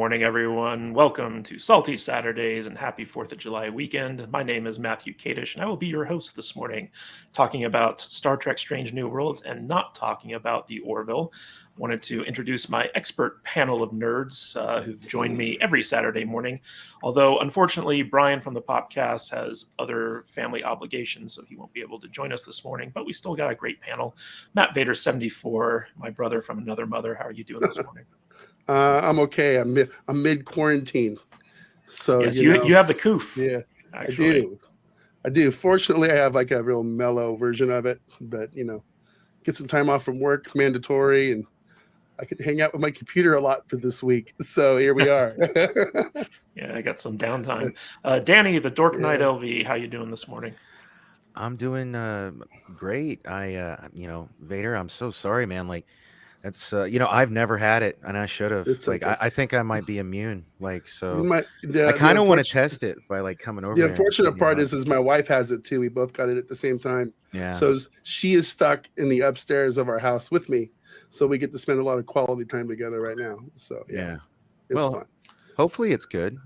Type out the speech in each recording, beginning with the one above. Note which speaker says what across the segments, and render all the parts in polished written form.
Speaker 1: morning, everyone. Welcome to Salty Saturdays and happy 4th of July weekend. My name is Matthew Kadish, and I will be your host this morning, talking about Star Trek Strange New Worlds and not talking about the Orville. Wanted to introduce my expert panel of nerds who've joined me every Saturday morning. Although, unfortunately, Brian from the Popcast has other family obligations, so he won't be able to join us this morning, but we still got a great panel. Matt Vader, 74, my brother from another mother. How are you doing this morning?
Speaker 2: I'm okay. I'm mid quarantine, so
Speaker 1: yes, you have the coof.
Speaker 2: Yeah,
Speaker 1: actually.
Speaker 2: I do. Fortunately, I have like a real mellow version of it, but get some time off from work, mandatory, and I could hang out with my computer a lot for this week. So here we are.
Speaker 1: Yeah, I got some downtime. Danny, the Dork Knight LV, how you doing this morning?
Speaker 3: I'm doing great. Vader, I'm so sorry, man. Like, that's I've never had it, and I should have.
Speaker 2: Like,
Speaker 3: okay. I think I might be immune. Like, so
Speaker 2: I
Speaker 3: kind of want to test it by like coming over.
Speaker 2: The unfortunate part is my wife has it too. We both got it at the same time.
Speaker 3: Yeah.
Speaker 2: So she is stuck in the upstairs of our house with me. So we get to spend a lot of quality time together right now. So
Speaker 3: yeah.
Speaker 2: It's fun.
Speaker 3: Hopefully it's good.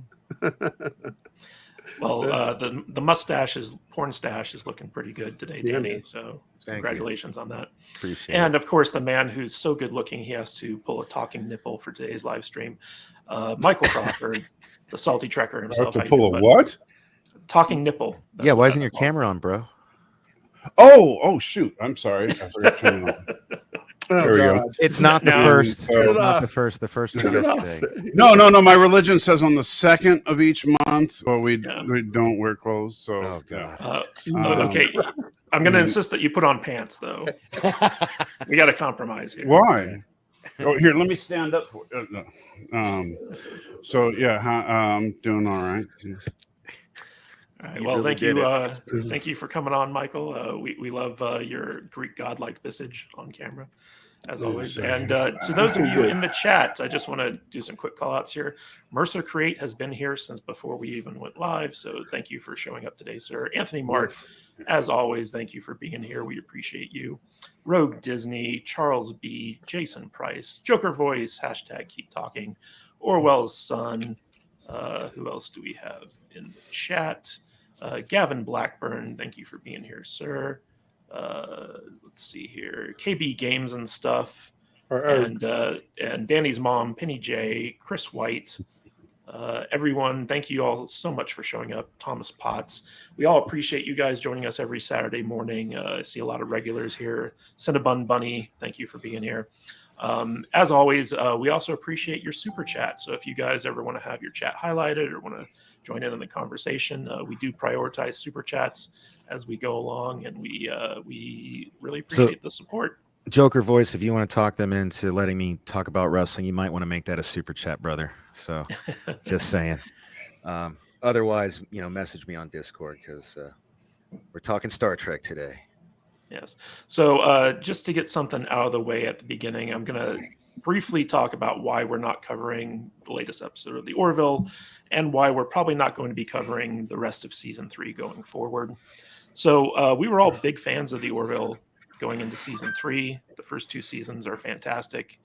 Speaker 1: Well, the mustache porn stash is looking pretty good today, Danny. So congratulations on that.
Speaker 3: Appreciate
Speaker 1: and
Speaker 3: it.
Speaker 1: Of course, the man who's so good looking, he has to pull a talking nipple for today's live stream. Michael Crawford, the salty trekker himself.
Speaker 4: I have to pull a what?
Speaker 1: Talking nipple.
Speaker 3: Yeah, why isn't your camera on, bro?
Speaker 4: Oh, shoot. I'm sorry. I forgot to turn it on.
Speaker 2: There we go.
Speaker 3: It's not the first. It's not the first. The first was yesterday.
Speaker 4: No. My religion says on the 2nd of each month, we don't wear clothes. So,
Speaker 3: oh god.
Speaker 1: Okay, I'm going to insist that you put on pants, though. We got to compromise here.
Speaker 4: Why? Oh, here, let me stand up for So yeah, I'm doing all right.
Speaker 1: All right. Well, really thank you for coming on, Michael. We love your Greek godlike visage on camera, as always. And to those of you in the chat, I just want to do some quick call outs here. Mercer Create has been here since before we even went live, so thank you for showing up today, sir. Anthony Mark, as always, thank you for being here. We appreciate you. Rogue Disney, Charles B, Jason Price, Joker Voice, # Keep Talking, Orwell's Son. Who else do we have in the chat? Gavin Blackburn, thank you for being here, sir. Let's see here. KB Games and Stuff. And Danny's mom, Penny J, Chris White. Everyone, thank you all so much for showing up. Thomas Potts. We all appreciate you guys joining us every Saturday morning. I see a lot of regulars here. Cinnabon Bunny, thank you for being here. As always, we also appreciate your super chat. So if you guys ever want to have your chat highlighted or want to join in on the conversation, we do prioritize super chats as we go along, and we really appreciate the support.
Speaker 3: Joker Voice, if you want to talk them into letting me talk about wrestling, you might want to make that a super chat, brother. So just saying. Otherwise, message me on Discord because we're talking Star Trek today.
Speaker 1: Yes. So just to get something out of the way at the beginning, I'm going to briefly talk about why we're not covering the latest episode of the Orville and why we're probably not going to be covering the rest of season 3 going forward. So we were all big fans of the Orville going into season 3. The first 2 seasons are fantastic,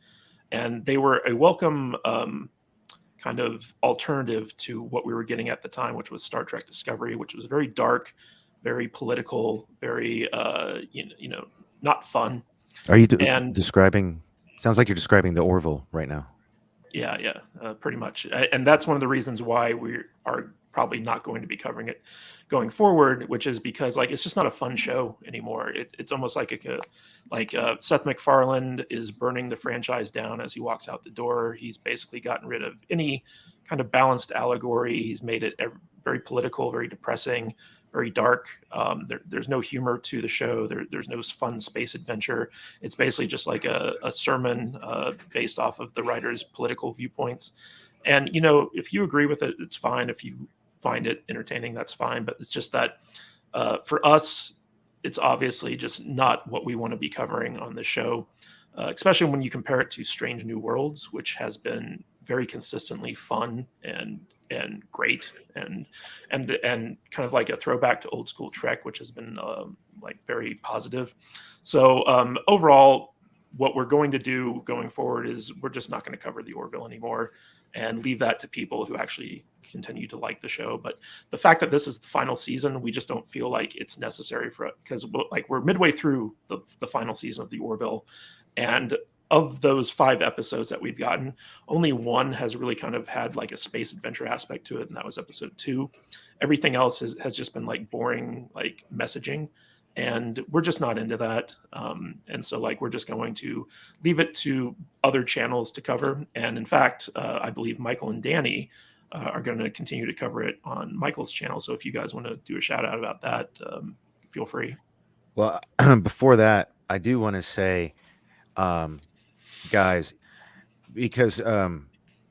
Speaker 1: and they were a welcome kind of alternative to what we were getting at the time, which was Star Trek Discovery, which was very dark, very political, very not fun.
Speaker 3: Are you describing? Sounds like you're describing the Orville right now.
Speaker 1: Yeah, pretty much. And that's one of the reasons why we are probably not going to be covering it going forward, which is because it's just not a fun show anymore. It's almost like Seth MacFarlane is burning the franchise down as he walks out the door. He's basically gotten rid of any kind of balanced allegory. He's made it very political, very depressing, very dark. There's no humor to the show. There's no fun space adventure. It's basically just like a sermon based off of the writer's political viewpoints. And, if you agree with it, it's fine. If you find it entertaining, that's fine. But it's just that for us, it's obviously just not what we want to be covering on this show, especially when you compare it to Strange New Worlds, which has been very consistently fun and great and kind of like a throwback to old school Trek, which has been very positive. So overall, what we're going to do going forward is we're just not going to cover the Orville anymore. and leave that to people who actually continue to like the show. But the fact that this is the final season, we just don't feel like it's necessary for it, because like we're midway through the final season of the Orville, and of those 5 episodes that we've gotten, only one has really kind of had like a space adventure aspect to it, and that was episode 2. Everything else has just been like boring, like messaging, and we're just not into that. And so like we're just going to leave it to other channels to cover. And in fact, I believe Michael and Danny are going to continue to cover it on Michael's channel. So if you guys want to do a shout out about that, feel free.
Speaker 3: Well, before that, I do want to say, guys, because a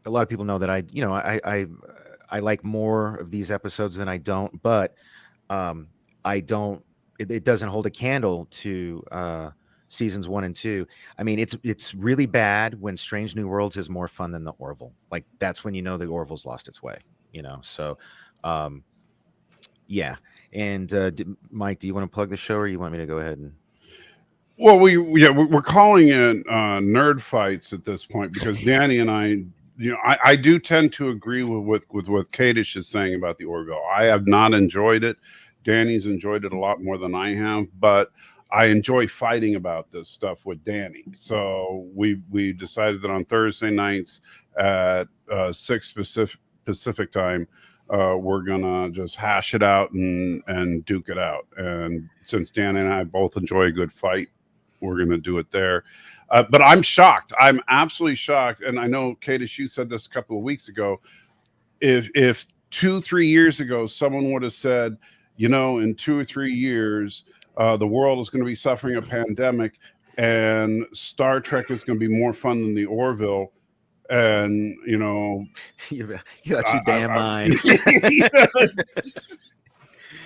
Speaker 3: lot of people know that I like more of these episodes than I don't, but I don't. It doesn't hold a candle to seasons 1 and 2. I mean, it's really bad when Strange New Worlds is more fun than the Orville. Like that's when you know the Orville's lost its way. So yeah. And Mike, do you want to plug the show, or you want me to go ahead and?
Speaker 4: Well, we're calling it nerd fights at this point, because Danny and I, I do tend to agree with what Kadish is saying about the Orville. I have not enjoyed it. Danny's enjoyed it a lot more than I have, but I enjoy fighting about this stuff with Danny. So we decided that on Thursday nights at 6 Pacific time, we're gonna just hash it out and duke it out. And since Danny and I both enjoy a good fight, we're gonna do it there. But I'm shocked. I'm absolutely shocked. And I know, Kadish, you said this a couple of weeks ago. If 2-3 years ago someone would have said, in 2 or 3 years, the world is going to be suffering a pandemic, and Star Trek is going to be more fun than the Orville, and
Speaker 3: you got your damn mind.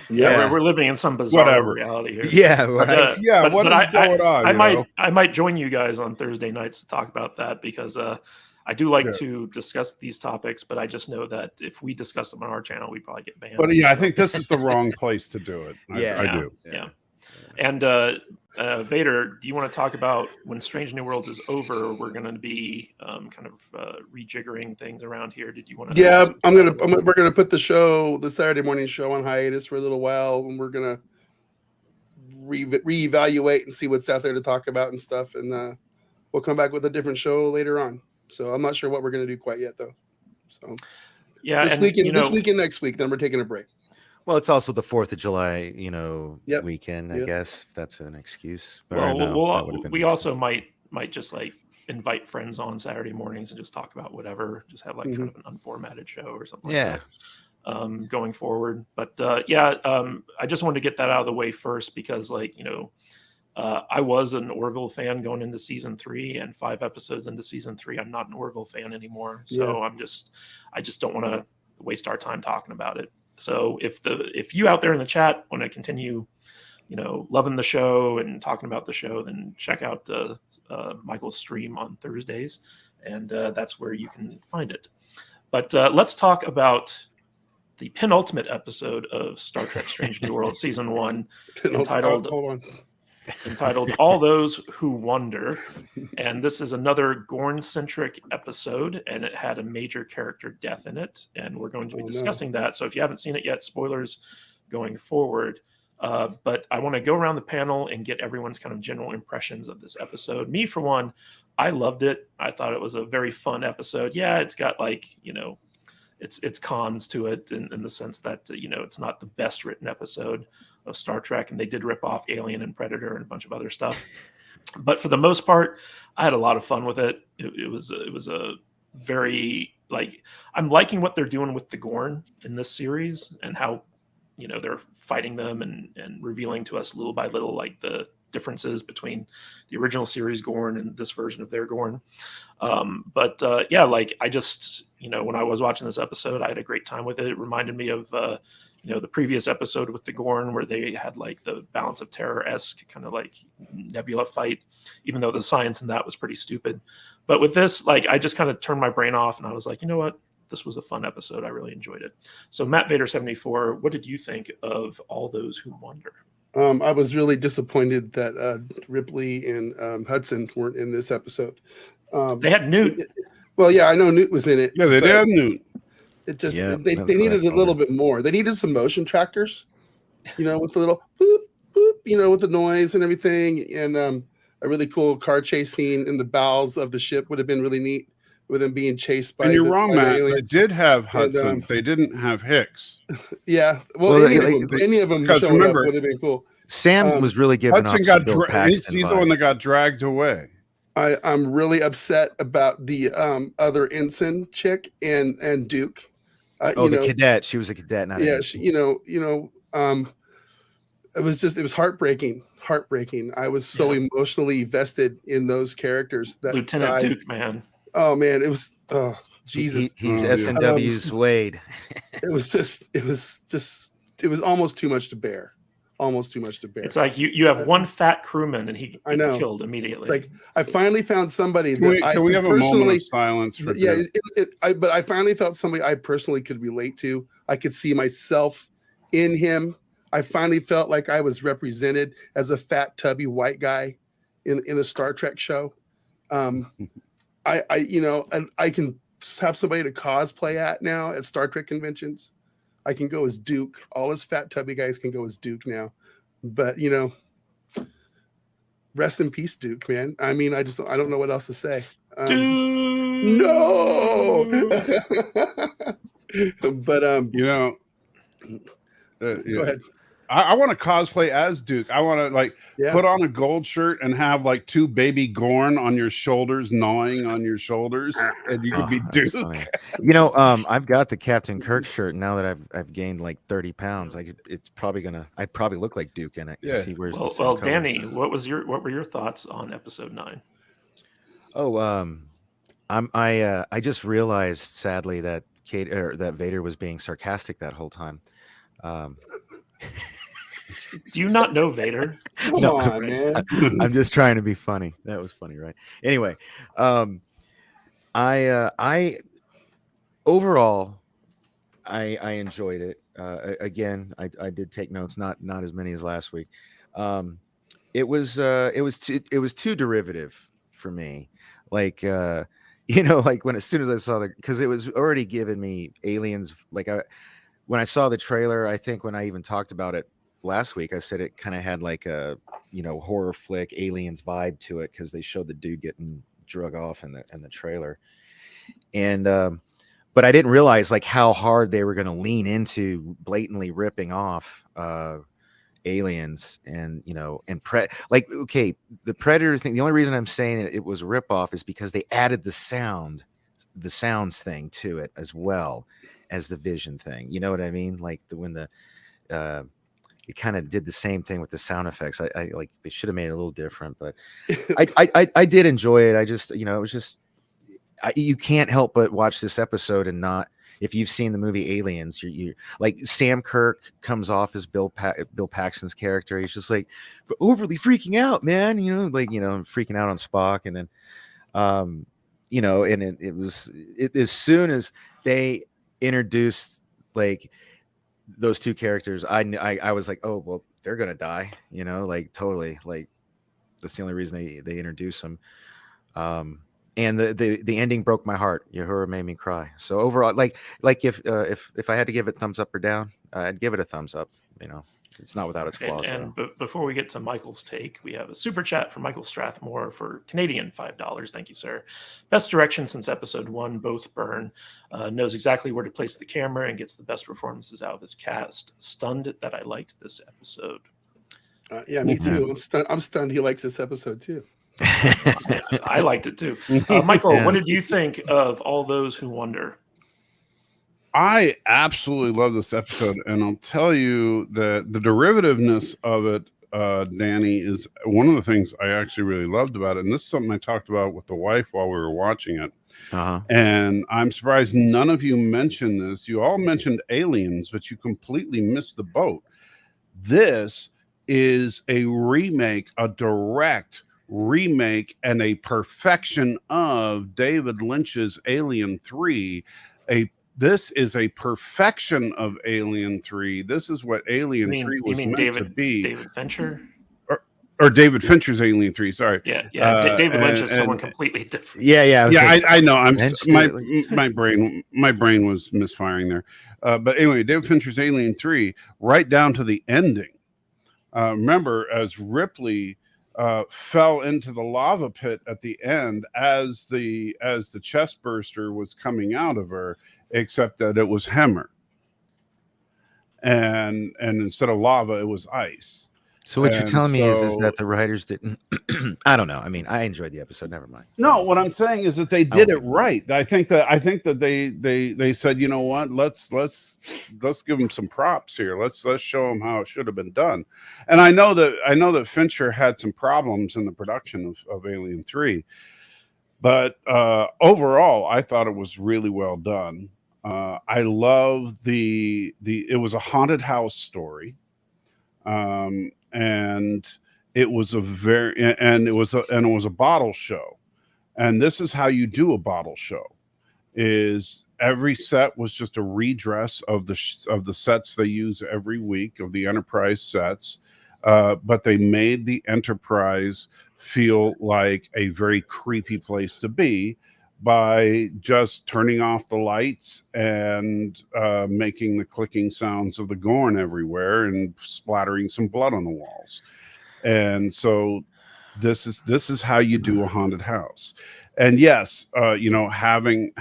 Speaker 1: Yeah, we're living in some bizarre reality here.
Speaker 3: Yeah, right.
Speaker 4: What is going on?
Speaker 1: I might join you guys on Thursday nights to talk about that, because I do like to discuss these topics, but I just know that if we discuss them on our channel, we probably get banned.
Speaker 4: But I think this is the wrong place to do it. I do.
Speaker 1: Yeah. And Vader, do you want to talk about when Strange New Worlds is over? We're going to be kind of rejiggering things around here. Did you want to?
Speaker 2: Yeah, we're gonna put the Saturday morning show on hiatus for a little while, and we're gonna reevaluate and see what's out there to talk about and stuff, and we'll come back with a different show later on. So I'm not sure what we're going to do quite yet, though. So
Speaker 1: yeah,
Speaker 2: this week and next week, then we're taking a break.
Speaker 3: Well, it's also the 4th of July, weekend, I guess, if that's an excuse.
Speaker 1: Well, we also might just like invite friends on Saturday mornings and just talk about whatever, just have like kind of an unformatted show or something like that going forward. But I just wanted to get that out of the way first, because I was an Orville fan going into season 3, and 5 episodes into season 3, I'm not an Orville fan anymore. So I just don't want to waste our time talking about it. So if you out there in the chat want to continue, loving the show and talking about the show, then check out Michael's stream on Thursdays, and that's where you can find it. But let's talk about the penultimate episode of Star Trek Strange New Worlds season 1, entitled All Those Who Wonder. And this is another Gorn-centric episode, and it had a major character death in it, and we're going to be discussing that. So if you haven't seen it yet, spoilers going forward. But I want to go around the panel and get everyone's kind of general impressions of this episode. Me, for one, I loved it. I thought it was a very fun episode. Yeah, it's got it's cons to it in the sense that it's not the best written episode of Star Trek, and they did rip off Alien and Predator and a bunch of other stuff. But for the most part, I had a lot of fun with it. It was a very I'm liking what they're doing with the Gorn in this series, and how they're fighting them and revealing to us little by little the differences between the original series Gorn and this version of their Gorn. I just when I was watching this episode, I had a great time with it. It reminded me of the previous episode with the Gorn, where they had the Balance of Terror-esque kind of nebula fight, even though the science in that was pretty stupid. But with this, I just kind of turned my brain off, and I was like, you know what? This was a fun episode. I really enjoyed it. So Matt Vader 74, what did you think of All Those Who Wonder?
Speaker 2: I was really disappointed that Ripley and Hudson weren't in this episode.
Speaker 1: They had Newt.
Speaker 2: Well, yeah, I know Newt was in it.
Speaker 4: Yeah, they did have Newt.
Speaker 2: It just
Speaker 3: Yeah,
Speaker 2: they
Speaker 3: that's
Speaker 2: needed
Speaker 3: correct.
Speaker 2: a little bit more. They needed some motion trackers, with the little boop boop, with the noise and everything, and a really cool car chase scene in the bowels of the ship would have been really neat, with them being chased by
Speaker 4: And you're wrong,
Speaker 2: the
Speaker 4: Matt. They
Speaker 2: aliens.
Speaker 4: did have
Speaker 2: And,
Speaker 4: Hudson. They didn't have Hicks.
Speaker 2: Yeah, well,
Speaker 3: Well,
Speaker 2: any of them
Speaker 4: because
Speaker 2: showing
Speaker 4: remember,
Speaker 2: up would have been cool.
Speaker 3: Sam was really giving
Speaker 4: Hudson
Speaker 3: off some
Speaker 4: got
Speaker 3: Bill Paxton
Speaker 4: he's the one
Speaker 3: vibe.
Speaker 4: that got dragged away.
Speaker 2: I'm really upset about the other ensign chick and Duke.
Speaker 3: The cadet. She was a cadet, not
Speaker 2: yeah,
Speaker 3: an
Speaker 2: it was heartbreaking. I was so emotionally vested in those characters. That
Speaker 1: Lieutenant
Speaker 2: guy,
Speaker 1: Duke, man.
Speaker 2: Oh man, it was Jesus.
Speaker 3: He's SNW's Wade.
Speaker 2: It was almost too much to bear.
Speaker 1: It's like you have one fat crewman and he gets killed immediately.
Speaker 2: It's like I finally found somebody
Speaker 4: Can we have a moment of silence for
Speaker 2: yeah, but I finally felt somebody I personally could relate to. I could see myself in him. I finally felt like I was represented as a fat, tubby white guy in a Star Trek show. I can have somebody to cosplay at now at Star Trek conventions. I can go as Duke. All his fat, tubby guys can go as Duke now. But rest in peace, Duke, man. I mean, I don't know what else to say. No. But
Speaker 4: go
Speaker 2: ahead.
Speaker 4: I want to cosplay as Duke. I want to put on a gold shirt and have like two baby Gorn on your shoulders, gnawing on your shoulders, and you could be Duke.
Speaker 3: I've got the Captain Kirk shirt now that I've gained like 30 pounds. I'd probably look like Duke in it because he wears the same color.
Speaker 1: Danny, what were your thoughts on episode 9?
Speaker 3: I just realized sadly that that Vader was being sarcastic that whole time.
Speaker 1: Do you not know Vader?
Speaker 2: Come on, man.
Speaker 3: I'm just trying to be funny. That was funny, right? Anyway, I overall I enjoyed it. Again, I did take notes, not as many as last week. It was too derivative for me. Like when as soon as I saw because it was already giving me aliens. When I saw the trailer, I think when I even talked about it last week, I said it kind of had like a horror flick aliens vibe to it because they showed the dude getting drug off in the trailer, and but I didn't realize like how hard they were going to lean into blatantly ripping off aliens and the Predator thing. The only reason I'm saying it was a ripoff is because they added the sounds thing to it as well as the vision thing. You know what I mean? Like it kind of did the same thing with the sound effects. I like they should have made it a little different, but I did enjoy it. I just it was just you can't help but watch this episode and not. If you've seen the movie Aliens, you like Sam Kirk comes off as Bill Paxton's character. He's just like overly freaking out, man. Freaking out on Spock, and then and it was as soon as they introduced like those two characters, I was like, oh well, they're gonna die, totally. Like that's the only reason they introduce them. And the ending broke my heart. Uhura made me cry. So overall, like if I had to give it thumbs up or down, I'd give it a thumbs up. It's not without its flaws.
Speaker 1: And before we get to Michael's take, we have a super chat from Michael Strathmore for Canadian $5. Thank you, sir. Best direction since episode 1. Both burn. Knows exactly where to place the camera and gets the best performances out of his cast. Stunned that I liked this episode.
Speaker 2: Yeah, me too. I'm stunned he likes this episode too.
Speaker 1: I liked it too. Michael, what did you think of All Those Who Wonder?
Speaker 4: I absolutely love this episode, and I'll tell you that the derivativeness of it, Danny, is one of the things I actually really loved about it. And this is something I talked about with the wife while we were watching it. And I'm surprised none of you mentioned this. You all mentioned aliens, but you completely missed the boat. This is a remake, a direct remake, and a perfection of David Lynch's Alien 3. This is a perfection of Alien 3. This is what Alien 3 was meant to be.
Speaker 1: David Fincher?
Speaker 4: or David Fincher's Alien 3. Sorry.
Speaker 1: Yeah. David Lynch is someone completely different.
Speaker 3: Yeah.
Speaker 4: I know. My brain was misfiring there. But anyway, David Fincher's Alien 3, right down to the ending. Remember, as Ripley fell into the lava pit at the end, as the chest burster was coming out of her, except that it was Hemmer, and instead of lava, it was ice.
Speaker 3: So what you're telling me is that the writers didn't. I don't know. I mean, I enjoyed the episode. Never mind.
Speaker 4: No, what I'm saying is that they did it right. I think that they said, you know what, let's give them some props here. Let's show them how it should have been done. And I know that Fincher had some problems in the production of Alien 3, but overall, I thought it was really well done. I love it was a haunted house story. And it was a bottle show, and this is how you do a bottle show: is every set was just a redress of the sets they use every week of the Enterprise sets, but they made the Enterprise feel like a very creepy place to be by just turning off the lights and making the clicking sounds of the Gorn everywhere and splattering some blood on the walls. And so this is how you do a haunted house. And yes, having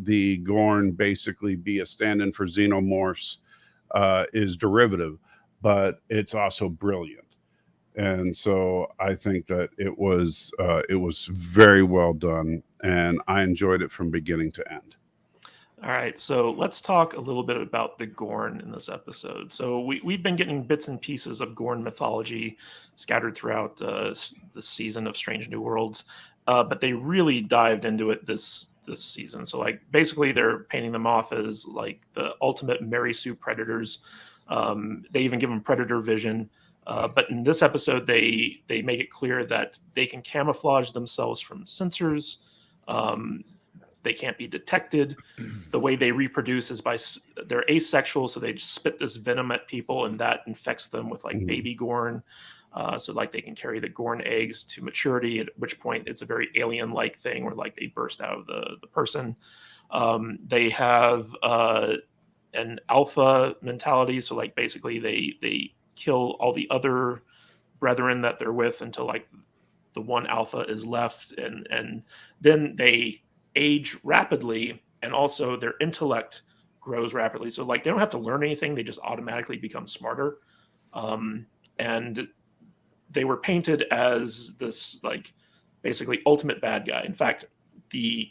Speaker 4: the Gorn basically be a stand-in for xenomorphs is derivative, but it's also brilliant. And so I think that it was very well done, and I enjoyed it from beginning to end.
Speaker 1: All right, so let's talk a little bit about the Gorn in this episode. So we've been getting bits and pieces of Gorn mythology scattered throughout the season of Strange New Worlds, but they really dived into it this season. So like basically they're painting them off as like the ultimate Mary Sue predators. They even give them predator vision. But in this episode, they make it clear that they can camouflage themselves from sensors. They can't be detected. The way they reproduce is they're asexual, so they just spit this venom at people, and that infects them with like baby Gorn. So like they can carry the Gorn eggs to maturity, at which point it's a very alien-like thing where like they burst out of the person. They have an alpha mentality, so like basically they kill all the other brethren that they're with until like the one alpha is left, and then they age rapidly, and also their intellect grows rapidly. So like they don't have to learn anything, they just automatically become smarter. And they were painted as this like basically ultimate bad guy. In fact, the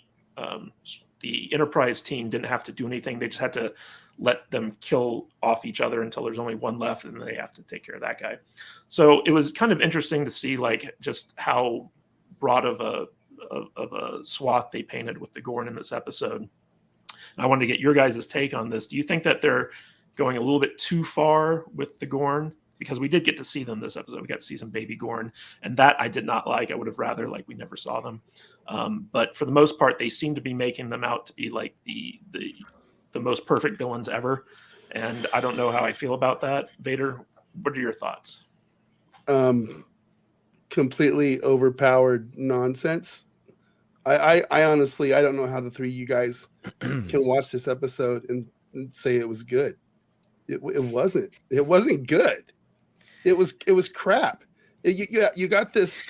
Speaker 1: Enterprise team didn't have to do anything, they just had to let them kill off each other until there's only one left, and then they have to take care of that guy. So it was kind of interesting to see like just how broad of a swath they painted with the Gorn in this episode. And I wanted to get your guys' take on this. Do you think that they're going a little bit too far with the Gorn? Because we did get to see them this episode. We got to see some baby Gorn, and that I did not like. I would have rather like we never saw them. But for the most part, they seem to be making them out to be like the most perfect villains ever. And I don't know how I feel about that. Vader, what are your thoughts?
Speaker 2: Completely overpowered nonsense. I honestly, I don't know how the three of you guys can watch this episode and say it was good. It wasn't. It wasn't good. It was crap. You got this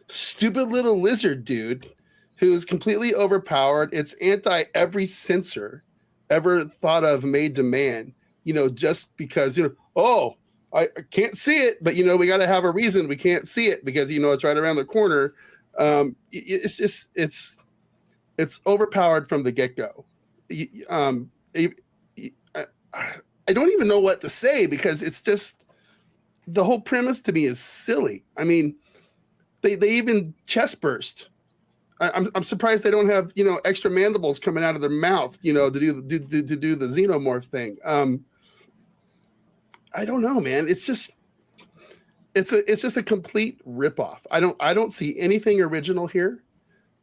Speaker 2: stupid little lizard dude who's completely overpowered. It's anti every censor ever thought of made to man, just because, I can't see it, but, we got to have a reason we can't see it because, it's right around the corner. It's overpowered from the get-go. I don't even know what to say because it's just, the whole premise to me is silly. I mean, they even chest burst. I'm surprised they don't have extra mandibles coming out of their mouth to do the xenomorph thing. I don't know, man. It's just a complete ripoff. I don't see anything original here.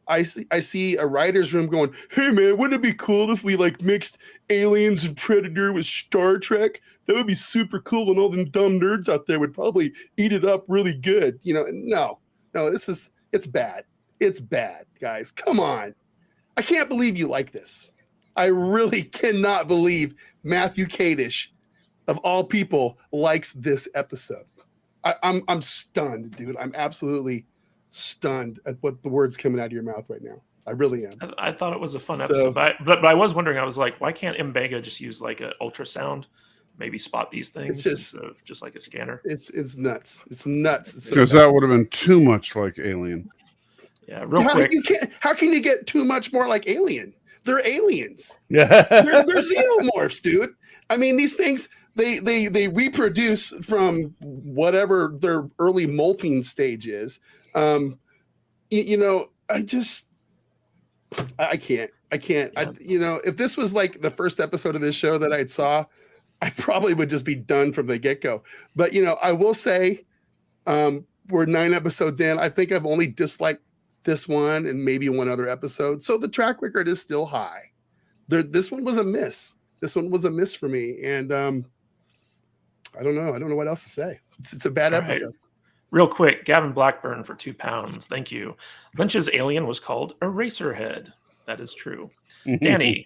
Speaker 2: I see a writer's room going, hey man, wouldn't it be cool if we like mixed Aliens and Predator with Star Trek? That would be super cool, and all them dumb nerds out there would probably eat it up really good. No, it's bad. It's bad, guys. Come on. I can't believe you like this. I really cannot believe Matthew Kadish, of all people, likes this episode. I'm stunned, dude. I'm absolutely stunned at what the words coming out of your mouth right now. I really am.
Speaker 1: I thought it was a fun episode, but I was wondering. I was like, why can't Mbega just use like an ultrasound, maybe spot these things instead of just like a scanner?
Speaker 2: It's nuts. It's nuts.
Speaker 4: Because that would have been too much like Alien.
Speaker 1: Yeah, real quick.
Speaker 2: How can you get too much more like Alien? They're aliens.
Speaker 4: Yeah,
Speaker 2: they're xenomorphs, dude. I mean, these things they reproduce from whatever their early molting stage is. I can't. Yeah. If this was like the first episode of this show that I saw, I probably would just be done from the get-go. But I will say, we're 9 episodes in. I think I've only disliked this one and maybe one other episode. So the track record is still high. This one was a miss. This one was a miss for me. And I don't know. I don't know what else to say. It's a bad episode. Right.
Speaker 1: Real quick, Gavin Blackburn for £2. Thank you. Lynch's alien was called Eraserhead. That is true. Danny,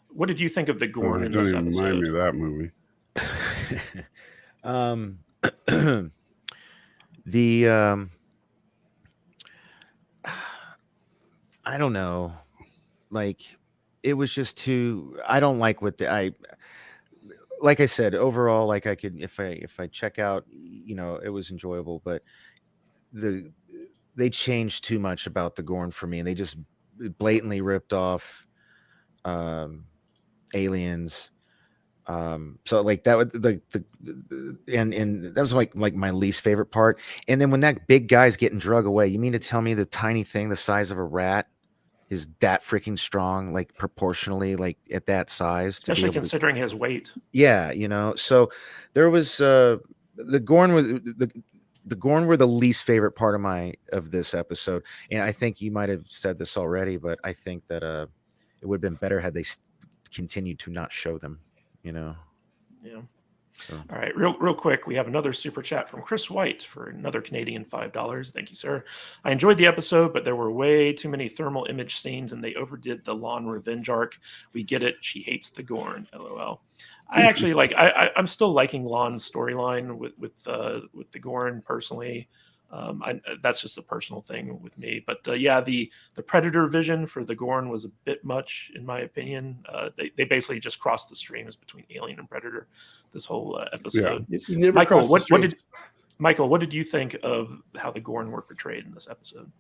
Speaker 1: what did you think of the Gorn in this episode?
Speaker 4: Remind me of that movie.
Speaker 3: I don't know. Like, it was just too. I don't like what like I said, overall, like I could, if I check out, it was enjoyable, but they changed too much about the Gorn for me, and they just blatantly ripped off Aliens. So like that would and that was like my least favorite part. And then when that big guy's getting drug away, you mean to tell me the tiny thing the size of a rat is that freaking strong, like proportionally, like at that size,
Speaker 1: especially considering his weight?
Speaker 3: Yeah, so there was the Gorn were the least favorite part of this episode. And I think you might have said this already, but I think that it would have been better had they continued to not show them. Yeah.
Speaker 1: So. All right, real quick, we have another super chat from Chris White for another Canadian $5. Thank you, sir. I enjoyed the episode, but there were way too many thermal image scenes, and they overdid the Lon revenge arc. We get it. She hates the Gorn. LOL. I actually I'm still liking Lon's storyline with the Gorn personally. That's just a personal thing with me, but the Predator vision for the Gorn was a bit much in my opinion. They basically just crossed the streams between Alien and Predator this whole episode.
Speaker 2: Yeah.
Speaker 1: Michael, what did you think of how the Gorn were portrayed in this episode?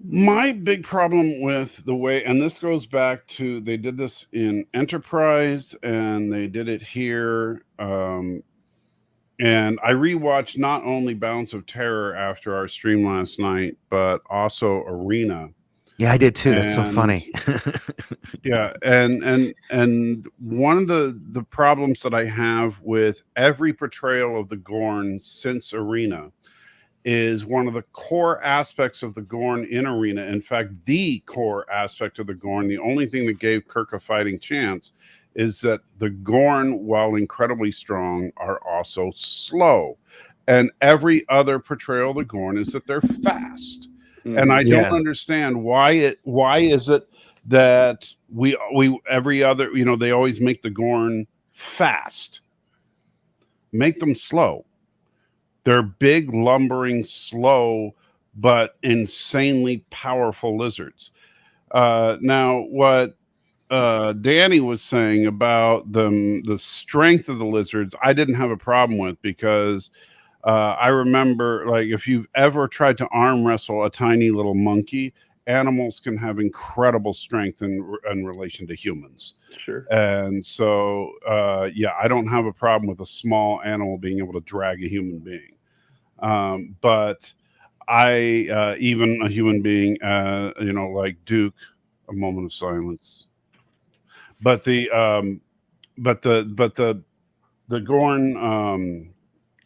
Speaker 4: My big problem with the way, and this goes back to, they did this in Enterprise and they did it here. And I rewatched not only Balance of Terror after our stream last night, but also Arena.
Speaker 3: Yeah, I did too. That's so funny.
Speaker 4: Yeah, and one of the problems that I have with every portrayal of the Gorn since Arena is one of the core aspects of the Gorn in Arena. In fact, the core aspect of the Gorn, the only thing that gave Kirk a fighting chance, is that the Gorn, while incredibly strong, are also slow. And every other portrayal of the Gorn is that they're fast. And I don't understand why is it that we every other, they always make the Gorn fast. Make them slow. They're big, lumbering, slow, but insanely powerful lizards. Now, what Danny was saying about the strength of the lizards, I didn't have a problem with, because I remember, like, if you've ever tried to arm wrestle a tiny little monkey, animals can have incredible strength in relation to humans.
Speaker 2: Sure.
Speaker 4: And so, I don't have a problem with a small animal being able to drag a human being. But I, even a human being, like Duke, a moment of silence. But the Gorn,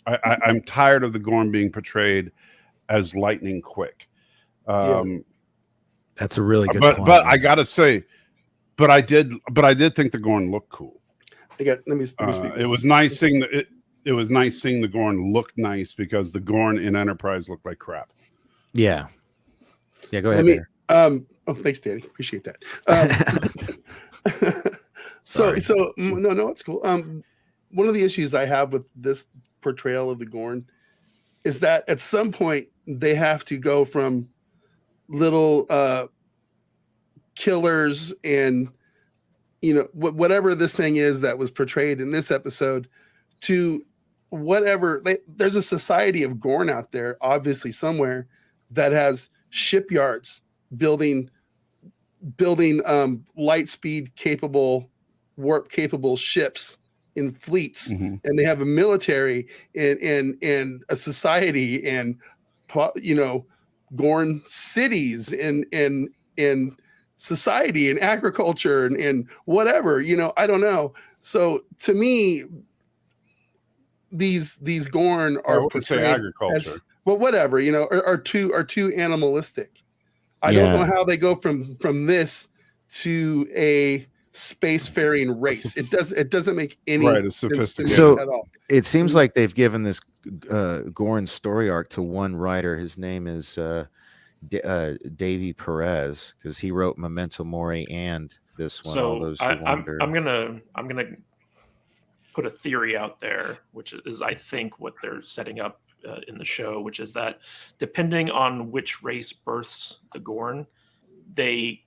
Speaker 4: I'm tired of the Gorn being portrayed as lightning quick.
Speaker 3: That's a really good
Speaker 4: but
Speaker 3: point.
Speaker 4: But I gotta say, but I did think the Gorn looked cool.
Speaker 2: Let me speak.
Speaker 4: It was nice seeing it was nice seeing the Gorn look nice, because the Gorn in Enterprise looked like crap.
Speaker 3: Yeah. Go ahead.
Speaker 2: Oh, thanks, Danny. Appreciate that. So no, it's cool. One of the issues I have with this portrayal of the Gorn is that at some point they have to go from little killers and whatever this thing is that was portrayed in this episode to whatever. There's a society of Gorn out there, obviously somewhere, that has shipyards building light speed capable, warp capable ships in fleets, and they have a military and a society and Gorn cities and society and agriculture and whatever, I don't know. So to me, these Gorn are portrayed agriculture as, well, whatever, are too animalistic. I don't know how they go from this to a spacefaring race. It doesn't make any sense to me at all.
Speaker 3: It seems like they've given this Gorn story arc to one writer. His name is Davy Perez, because he wrote Memento Mori and this one.
Speaker 1: So I'm gonna put a theory out there, which is I think what they're setting up in the show, which is that depending on which race births the Gorn, they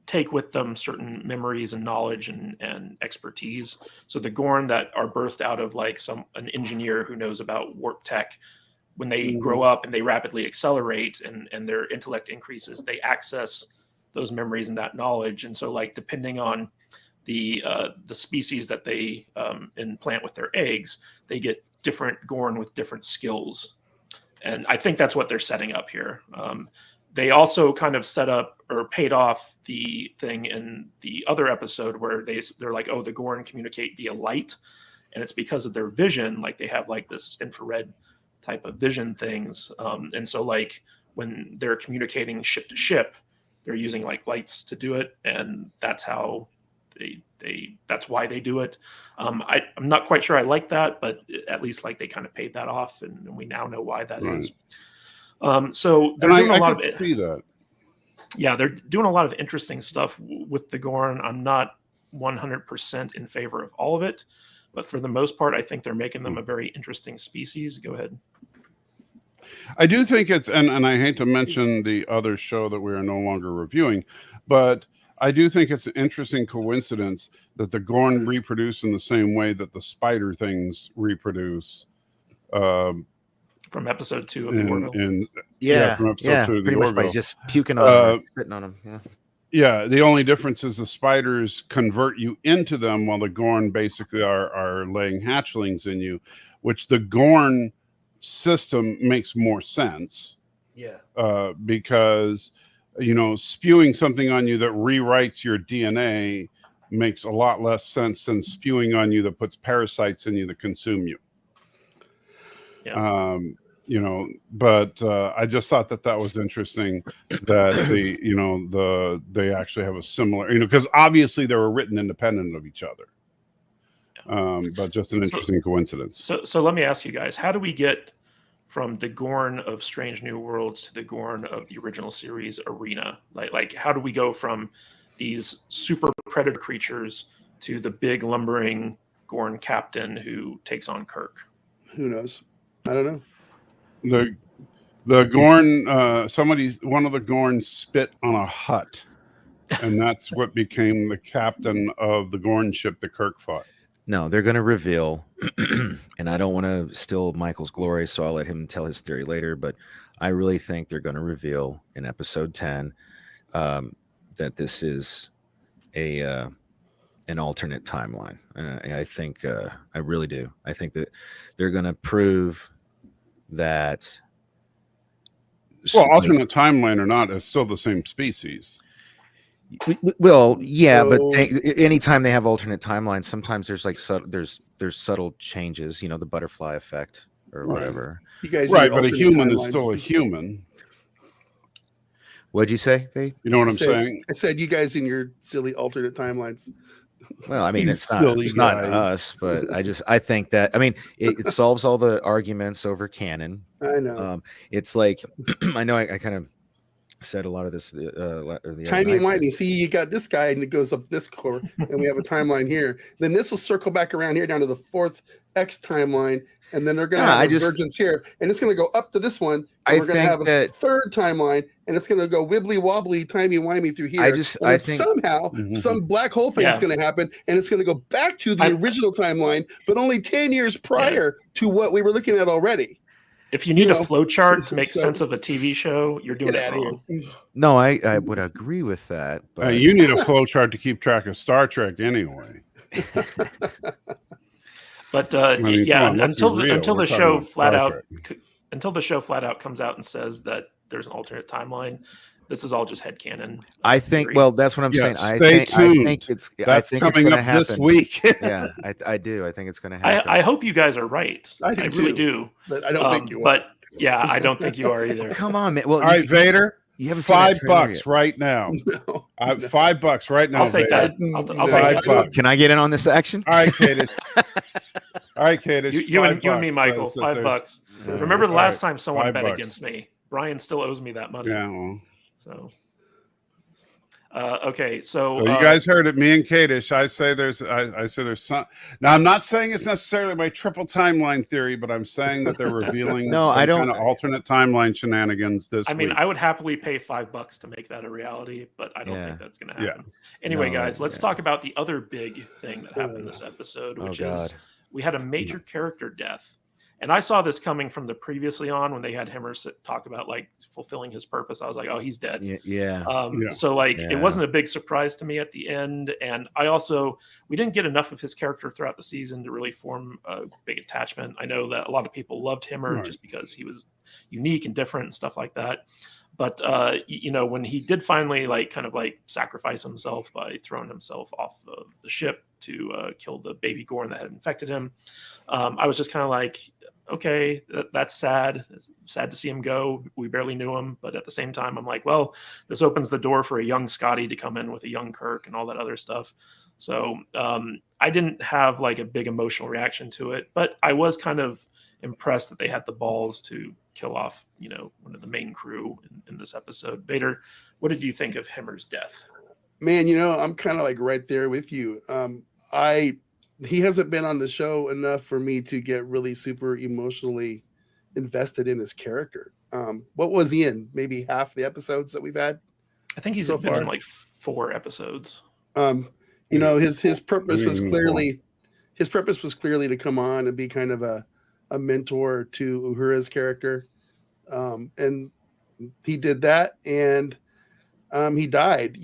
Speaker 1: take with them certain memories and knowledge and expertise. So the Gorn that are birthed out of like an engineer who knows about warp tech, when they grow up and they rapidly accelerate and their intellect increases, they access those memories and that knowledge. And so like depending on the species that they implant with their eggs, they get different Gorn with different skills. And I think that's what they're setting up here. They also kind of set up or paid off the thing in the other episode where they're like, oh, the Gorn communicate via light. And it's because of their vision. Like they have like this infrared type of vision things. And so like when they're communicating ship to ship, they're using like lights to do it. And that's how that's why they do it. I'm not quite sure I like that, but at least like they kind of paid that off, and we now know why that is. So they're doing a lot of
Speaker 4: see that.
Speaker 1: Yeah, they're doing a lot of interesting stuff with the Gorn. I'm not 100% in favor of all of it, but for the most part, I think they're making them a very interesting species. Go ahead.
Speaker 4: I do think it's, and I hate to mention the other show that we are no longer reviewing, but I do think it's an interesting coincidence that the Gorn reproduce in the same way that the spider things reproduce.
Speaker 1: From episode 2 of the Orville.
Speaker 4: From episode 2 of the
Speaker 3: pretty much
Speaker 4: Orville.
Speaker 3: By just puking on them, spitting on them.
Speaker 4: Yeah, the only difference is the spiders convert you into them, while the Gorn basically are laying hatchlings in you, which the Gorn system makes more sense. Because spewing something on you that rewrites your DNA makes a lot less sense than spewing on you that puts parasites in you that consume you. But I just thought that was interesting that they actually have a similar, because obviously they were written independent of each other. But just an interesting coincidence.
Speaker 1: So let me ask you guys, how do we get from the Gorn of Strange New Worlds to the Gorn of the original series Arena? Like how do we go from these super predator creatures to the big lumbering Gorn captain who takes on Kirk?
Speaker 2: Who knows? I don't know.
Speaker 4: The Gorn, one of the Gorn spit on a hut, and that's what became the captain of the Gorn ship that Kirk fought.
Speaker 3: No, they're going to reveal, and I don't want to steal Michael's glory, so I'll let him tell his theory later, but I really think they're going to reveal in episode 10 that this is an alternate timeline. I think, I really do. I think that they're going to prove that.
Speaker 4: Well, alternate timeline or not, it's still the same species.
Speaker 3: Well, yeah, but anytime they have alternate timelines, sometimes there's like there's subtle changes. The butterfly effect or whatever.
Speaker 2: You guys,
Speaker 4: right? But a human is still a human.
Speaker 3: What'd you say, Faith?
Speaker 4: You know what I'm saying?
Speaker 2: I said you guys in your silly alternate timelines.
Speaker 3: Well, I mean,
Speaker 4: You
Speaker 3: it's
Speaker 4: silly
Speaker 3: not
Speaker 4: guys.
Speaker 3: us, but I think that, I mean, it solves all the arguments over canon.
Speaker 2: I know.
Speaker 3: It's like, I know I kind of said a lot of this the other
Speaker 2: Timey
Speaker 3: night,
Speaker 2: wimey. See, you got this guy and it goes up this core, and we have a timeline here. Then this will circle back around here down to the 4th X timeline, and then they're going to have divergence here, and it's going to go up to this one. And we're going to have a 3rd timeline, and it's going to go wibbly wobbly, timey wimey through here. I think somehow some black hole thing is going to happen, and it's going to go back to the original timeline, but only 10 years prior to what we were looking at already.
Speaker 1: If you need a flow chart to make sense of a TV show, you're doing it wrong.
Speaker 3: No, I would agree with that. But
Speaker 4: you need a flow chart to keep track of Star Trek anyway.
Speaker 1: But until the show flat out comes out and says that there's an alternate timeline, this is all just headcanon.
Speaker 3: I think. Well, that's what I'm saying. I think it's
Speaker 4: coming up this week.
Speaker 3: Yeah, I do. I think it's going to happen.
Speaker 1: I hope you guys are right. I really do.
Speaker 2: But I don't think you are.
Speaker 1: But yeah, I don't think you are either.
Speaker 3: Come on, man. Well,
Speaker 4: all right, Vader.
Speaker 3: You have
Speaker 4: $5 right now.
Speaker 2: No.
Speaker 4: $5 right now.
Speaker 1: I'll take
Speaker 4: Vader.
Speaker 1: that. I'll take that.
Speaker 3: Can I get in on this action?
Speaker 4: All right, Kadish. All right, Kadish.
Speaker 1: You and me, Michael. $5. Remember the last time someone bet
Speaker 4: $5.
Speaker 1: against me? Brian still owes me that money.
Speaker 4: Yeah. Well.
Speaker 1: So. Okay, so
Speaker 4: you guys heard it. Me and Kadish. I say there's some. Now I'm not saying it's necessarily my triple timeline theory, but I'm saying that they're revealing
Speaker 3: I don't
Speaker 4: kind of alternate timeline shenanigans this week.
Speaker 1: I would happily pay $5 to make that a reality, but I don't think that's going to happen. Anyway, guys, let's talk about the other big thing that happened this episode, which is we had a major character death. And I saw this coming from the previously on when they had Hemmer talk about like fulfilling his purpose. I was like, oh, he's dead. So it wasn't a big surprise to me at the end. And we didn't get enough of his character throughout the season to really form a big attachment. I know that a lot of people loved Hemmer just because he was unique and different and stuff like that. But, when he did finally sacrifice himself by throwing himself off the ship to kill the baby Gorn that had infected him, I was just kind of like, okay, that's sad. It's sad to see him go. We barely knew him. But at the same time, I'm like, well, this opens the door for a young Scotty to come in with a young Kirk and all that other stuff. So I didn't have like a big emotional reaction to it, but I was kind of impressed that they had the balls to kill off, one of the main crew in this episode. Vader, what did you think of Hemmer's death?
Speaker 2: Man, I'm kind of like right there with you. He hasn't been on the show enough for me to get really super emotionally invested in his character. What was he in? Maybe half the episodes that we've had?
Speaker 1: I think he's been in like 4 episodes.
Speaker 2: His purpose was clearly to come on and be kind of a mentor to Uhura's character. And he did that, and he died.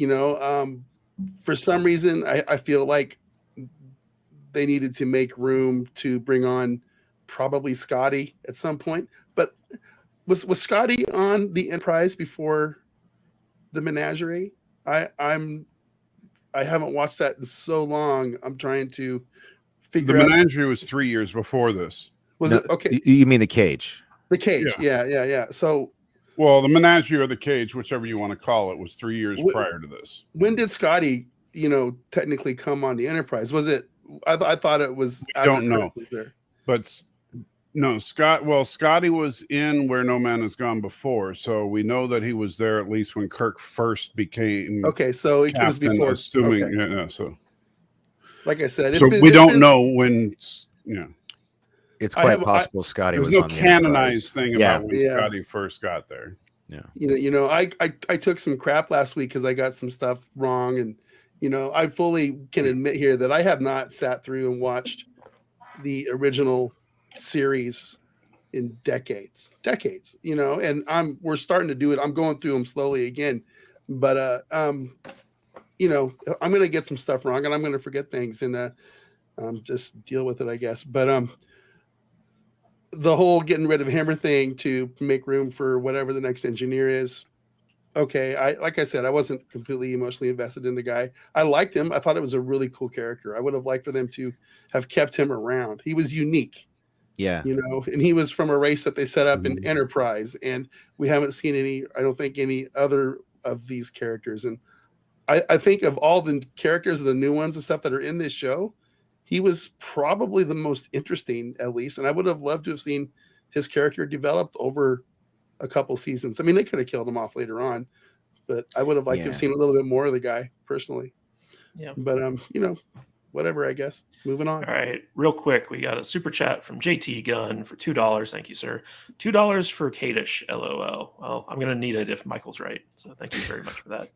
Speaker 2: For some reason, I feel like they needed to make room to bring on probably Scotty at some point. But was Scotty on the Enterprise before the Menagerie? I haven't watched that in so long. I'm trying to figure out.
Speaker 4: The Menagerie was 3 years before this.
Speaker 2: Was it okay?
Speaker 3: You mean the Cage?
Speaker 2: The Cage, yeah. So,
Speaker 4: well, the Menagerie or the Cage, whichever you want to call it, was 3 years prior to this.
Speaker 2: When did Scotty, technically come on the Enterprise? Was it? I thought it was.
Speaker 4: I don't know, but no, Scotty was in Where No Man Has Gone Before, so we know that he was there at least when Kirk first became.
Speaker 2: Okay, so it was before.
Speaker 4: Assuming,
Speaker 2: okay.
Speaker 4: So.
Speaker 2: Like I said,
Speaker 4: we don't know when. Yeah.
Speaker 3: It's quite possible Scotty was
Speaker 4: no
Speaker 3: on the
Speaker 4: canonized thing about when
Speaker 2: Yeah.
Speaker 4: Scotty first got there.
Speaker 3: Yeah.
Speaker 2: I took some crap last week because I got some stuff wrong, and I fully can admit here that I have not sat through and watched the original series in decades, and we're starting to do it. I'm going through them slowly again, but I'm going to get some stuff wrong, and I'm going to forget things, and just deal with it, I guess. But the whole getting rid of Hemmer thing to make room for whatever the next engineer is. Okay, like I said, I wasn't completely emotionally invested in the guy. I liked him. I thought it was a really cool character. I would have liked for them to have kept him around. He was unique.
Speaker 3: Yeah.
Speaker 2: And he was from a race that they set up in Enterprise, and we haven't seen any, I don't think, any other of these characters. And I think of all the characters, the new ones and stuff that are in this show, he was probably the most interesting, at least. And I would have loved to have seen his character developed over a couple seasons. I mean, they could have killed him off later on, but I would have liked to have seen a little bit more of the guy personally.
Speaker 1: Yeah.
Speaker 2: But whatever, I guess. Moving on.
Speaker 1: All right, real quick, we got a super chat from JT Gunn for $2. Thank you, sir. $2 for Kadish, LOL. Well, I'm going to need it if Michael's right. So thank you very much for that.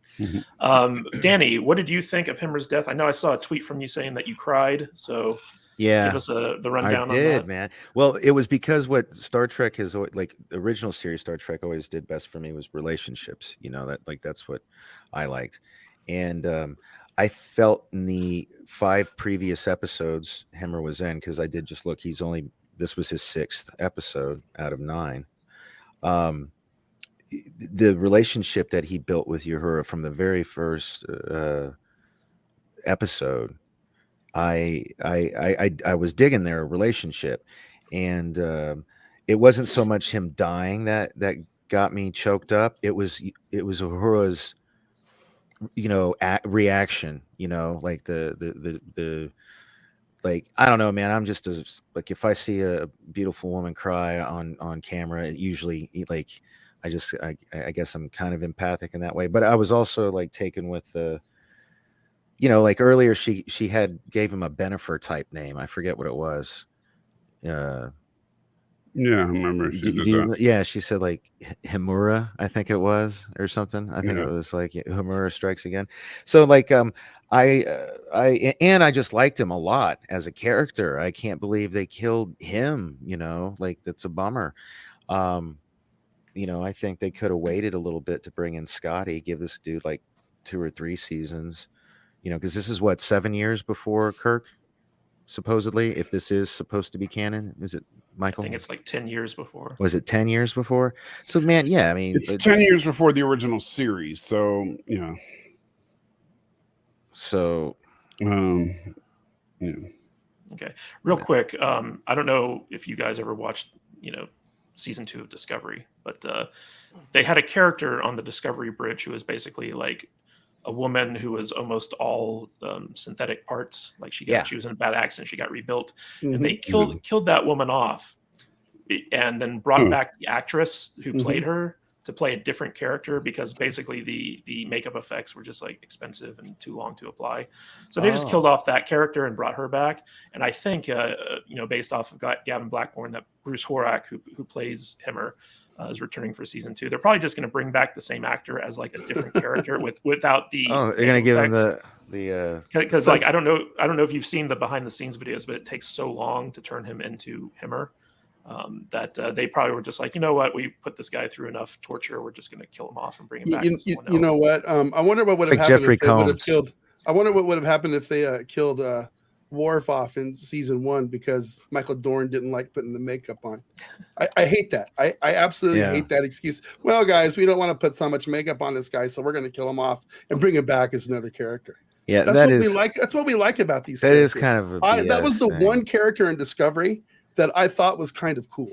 Speaker 1: Danny, what did you think of Himmer's death? I know I saw a tweet from you saying that you cried. So give us the rundown
Speaker 3: I did,
Speaker 1: on that.
Speaker 3: man. Well, it was because what Star Trek has, like the original series Star Trek always did best for me was relationships. That's what I liked. And I felt in the 5 previous episodes Hemmer was in, because I did just look, this was his 6th episode out of 9. The relationship that he built with Uhura from the very first episode, I was digging their relationship, and it wasn't so much him dying that got me choked up. It was Uhura's reaction, like the like, I don't know, man, I'm just as like, if I see a beautiful woman cry on camera, it usually, like, I guess I'm kind of empathic in that way. But I was also like taken with the, like earlier she gave him a Benifer type name. I forget what it was.
Speaker 4: Yeah, I remember.
Speaker 3: Yeah, she said like Himura, I think it was, or something. I think it was like Himura strikes again. So like I just liked him a lot as a character. I can't believe they killed him, like that's a bummer. I think they could have waited a little bit to bring in Scotty, give this dude like 2 or 3 seasons, because this is what, 7 years before Kirk, supposedly, if this is supposed to be canon. Is it, Michael?
Speaker 1: I think it's like 10 years before.
Speaker 3: Was it 10 years before? So, man, yeah, I mean,
Speaker 4: it's 10 years before the original series. So, yeah.
Speaker 3: So,
Speaker 4: yeah.
Speaker 1: Okay. Real quick. I don't know if you guys ever watched, season 2 of Discovery, but they had a character on the Discovery bridge who was basically like a woman who was almost all synthetic parts. Like she was in a bad accident. She got rebuilt, and they killed that woman off, and then brought back the actress who played her to play a different character, because basically the makeup effects were just like expensive and too long to apply. So they just killed off that character and brought her back. And I think, based off of Gavin Blackburn, that Bruce Horak, who plays Hemmer, is returning for season 2. They're probably just going to bring back the same actor as like a different character without the.
Speaker 3: Oh, they're going to give him the
Speaker 1: because like I don't know if you've seen the behind the scenes videos, but it takes so long to turn him into Hemmer that they probably were just like, you know what, we put this guy through enough torture, we're just going to kill him off and bring him back.
Speaker 2: You know what? I wonder what would have happened if they would have killed. I wonder what would have happened if they killed Worf off in season 1, because Michael Dorn didn't like putting the makeup on. I hate that. I absolutely hate that excuse. Well, guys, we don't want to put so much makeup on this guy, so we're going to kill him off and bring him back as another character.
Speaker 3: Yeah,
Speaker 2: we like. That's what we like about these.
Speaker 3: That
Speaker 2: characters.
Speaker 3: Is kind of
Speaker 2: that was the one character in Discovery that I thought was kind of cool,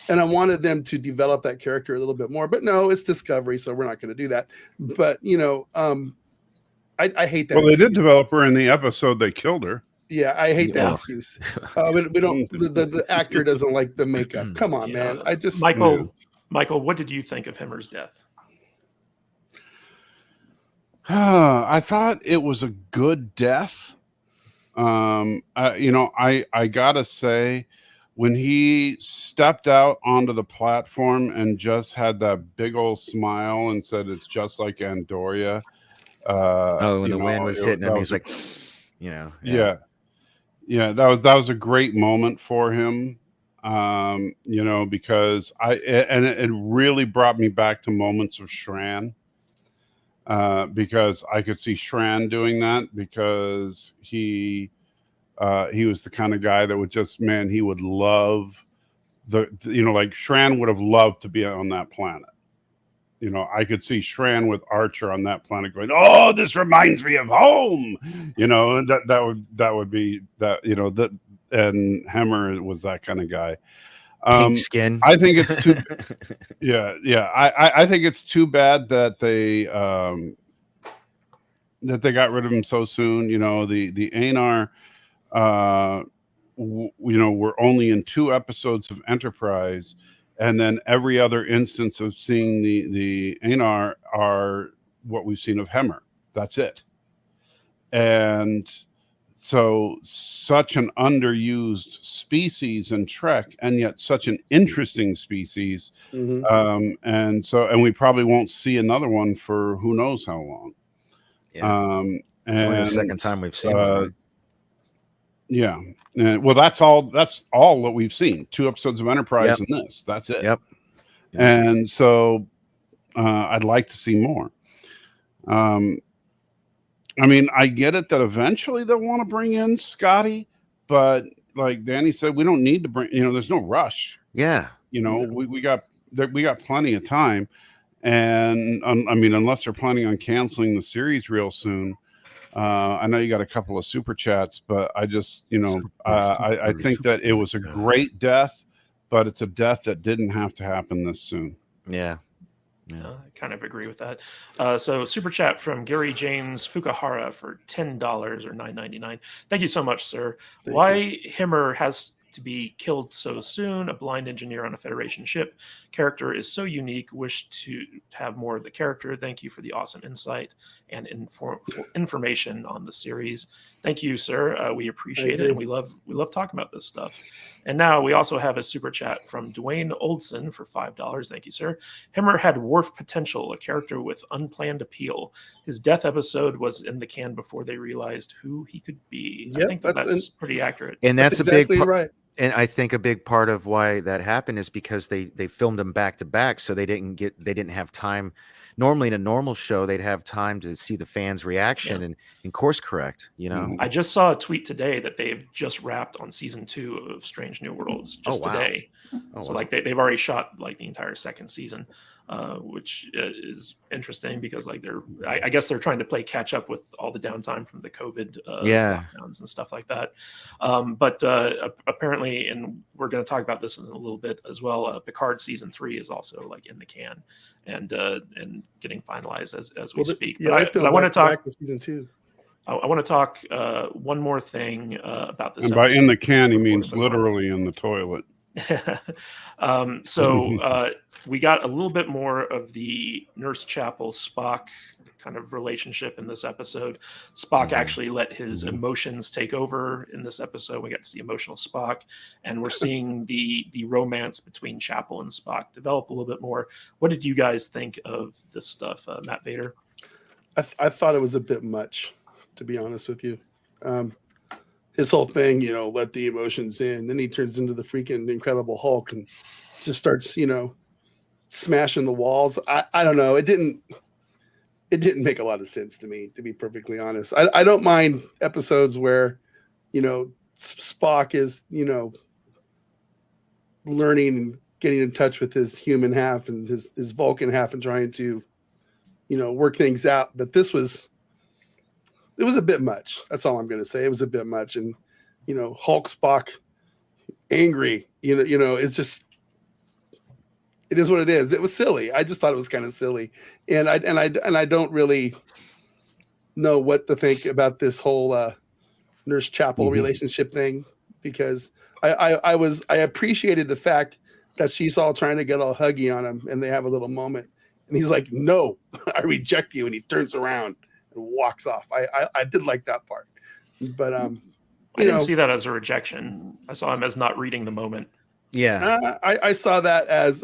Speaker 2: and I wanted them to develop that character a little bit more. But no, it's Discovery, so we're not going to do that. But I hate that.
Speaker 4: Well, they did develop her in the episode they killed her.
Speaker 2: Yeah, I hate that excuse. We don't. The actor doesn't like the makeup. Come on, man.
Speaker 1: Michael, what did you think of Hemmer's death?
Speaker 4: I thought it was a good death. I gotta say, when he stepped out onto the platform and just had that big old smile and said, "It's just like Andoria."
Speaker 3: When the wind was hitting him, he's like,
Speaker 4: Yeah, that was a great moment for him. Because it really brought me back to moments of Shran. Because I could see Shran doing that, because he was the kind of guy that would just, man, he would love like Shran would have loved to be on that planet. I could see Shran with Archer on that planet going, "Oh, this reminds me of home." That would be that. And Hemmer was that kind of guy.
Speaker 3: Pink skin.
Speaker 4: I think it's too. Yeah. I think it's too bad that they got rid of him so soon. You know, the Anar, we're only in 2 episodes of Enterprise, and then every other instance of seeing the Anar are what we've seen of Hemmer. That's it. And so such an underused species in Trek, and yet such an interesting species.
Speaker 2: Mm-hmm.
Speaker 4: And we probably won't see another one for who knows how long.
Speaker 3: Yeah. It's only the second time we've seen one. Right?
Speaker 4: Yeah. Well, that's all that we've seen. 2 episodes of Enterprise and this. That's it.
Speaker 3: Yep.
Speaker 4: And so I'd like to see more. I mean, I get it that eventually they'll want to bring in Scotty, but like Danny said, we don't need to bring, there's no rush.
Speaker 3: Yeah.
Speaker 4: We got plenty of time. And I mean, unless they're planning on canceling the series real soon, I know you got a couple of super chats, but I just, I think that it was a great death, but it's a death that didn't have to happen this soon.
Speaker 3: Yeah.
Speaker 1: I kind of agree with that. So super chat from Gary James Fukuhara for $10 or $9.99. Thank you so much, sir. Why Hemmer has to be killed so soon? A blind engineer on a Federation ship. Character is so unique. Wish to have more of the character. Thank you for the awesome insight and information on the series. Thank you, sir. We appreciate it. And we love talking about this stuff. And now we also have a super chat from Dwayne Oldson for $5. Thank you, sir. Hemmer had Worf potential, a character with unplanned appeal. His death episode was in the can before they realized who he could be.
Speaker 2: Yep,
Speaker 1: I think that's pretty accurate.
Speaker 3: And that's
Speaker 2: exactly
Speaker 3: a big
Speaker 2: right.
Speaker 3: And I think a big part of why that happened is because they filmed them back to back, so they didn't have time. Normally in a normal show, they'd have time to see the fans' reaction and course correct.
Speaker 1: I just saw a tweet today that they've just wrapped on season 2 of Strange New Worlds today. So like they've already shot like the entire second season, which is interesting because like I guess they're trying to play catch up with all the downtime from the COVID lockdowns and stuff like that. But apparently, and we're going to talk about this in a little bit as well. Picard season 3 is also like in the can and getting finalized as we speak. But I want to talk
Speaker 2: season 2. I
Speaker 1: want to talk one more thing about this.
Speaker 4: And by in the can, he means literally in the toilet.
Speaker 1: So we got a little bit more of the Nurse Chapel Spock kind of relationship in this episode. Spock actually let his emotions take over in this episode. We got to see emotional Spock, and we're seeing the romance between Chapel and Spock develop a little bit more. What did you guys think of this stuff, Matt Vader?
Speaker 2: I thought it was a bit much, to be honest with you. His whole thing, let the emotions in. Then he turns into the freaking Incredible Hulk and just starts, smashing the walls. I don't know. It didn't make a lot of sense to me, to be perfectly honest. I don't mind episodes where, Spock is, learning and getting in touch with his human half and his Vulcan half and trying to, work things out. But it was a bit much. That's all I'm going to say. It was a bit much. And, Hulk Spock angry, it's just, it is what it is. It was silly. I just thought it was kind of silly. And I don't really know what to think about this whole Nurse Chapel relationship thing, because I appreciated the fact that she's all trying to get all huggy on him and they have a little moment. And he's like, no, I reject you. And he turns around and walks off. I did like that part, but I
Speaker 1: didn't see that as a rejection. I saw him as not reading the moment.
Speaker 3: Yeah,
Speaker 2: I saw that as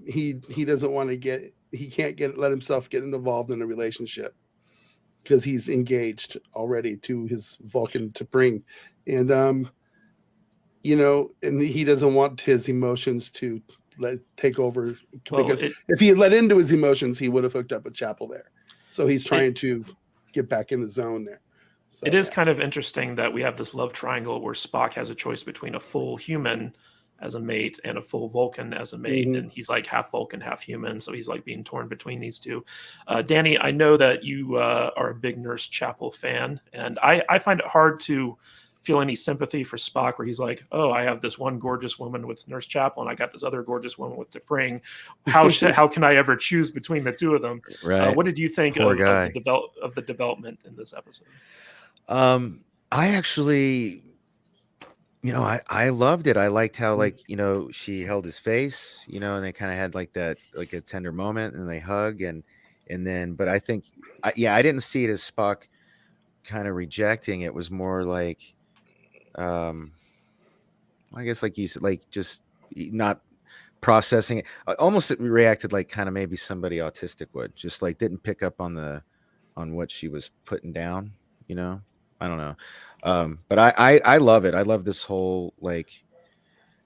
Speaker 2: he doesn't want to let himself get involved in a relationship because he's engaged already to his Vulcan to bring, and and he doesn't want his emotions to take over, because if he had let into his emotions, he would have hooked up with Chapel there. So he's trying to get back in the zone there. So,
Speaker 1: it is kind of interesting that we have this love triangle where Spock has a choice between a full human as a mate and a full Vulcan as a mate. And he's like half Vulcan, half human. So he's like being torn between these two. Danny, I know that you are a big Nurse Chapel fan, and I find it hard to feel any sympathy for Spock, where he's like, "Oh, I have this one gorgeous woman with Nurse Chapel, and I got this other gorgeous woman with T'Pring. How can I ever choose between the two of them?"
Speaker 3: Right.
Speaker 1: What did you think of the development in this episode?
Speaker 3: I actually, I loved it. I liked how, like, she held his face, and they kind of had like that, like a tender moment, and they hug, and then, but I think, I didn't see it as Spock kind of rejecting. It was more like, I guess, like you said, like just not processing it. Almost it reacted like kind of maybe somebody autistic would, just like didn't pick up on what she was putting down. I don't know. But I love it. I love this whole, like,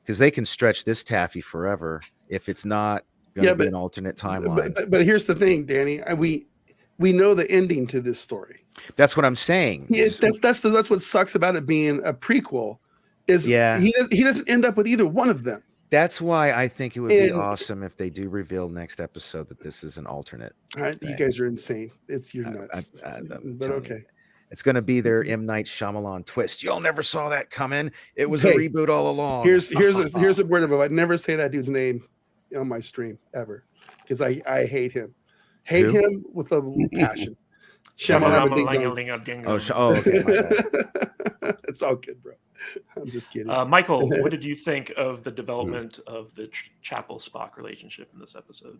Speaker 3: because they can stretch this taffy forever if it's not going to be an alternate timeline.
Speaker 2: But here's the thing, Danny. We know the ending to this story.
Speaker 3: That's what I'm saying.
Speaker 2: Yeah, that's what sucks about it being a prequel. He doesn't end up with either one of them.
Speaker 3: That's why I think it would be awesome if they do reveal next episode that this is an alternate.
Speaker 2: You guys are insane. You're nuts. But okay.
Speaker 3: It's going to be their M. Night Shyamalan twist. Y'all never saw that coming. It was a reboot all along.
Speaker 2: Here's a word of advice. Never say that dude's name on my stream ever, because I hate him. Hate him with a passion. Shyamalan. Okay. It's all good, bro. I'm just kidding.
Speaker 1: Michael, what did you think of the development of the Chapel Spock relationship in this episode?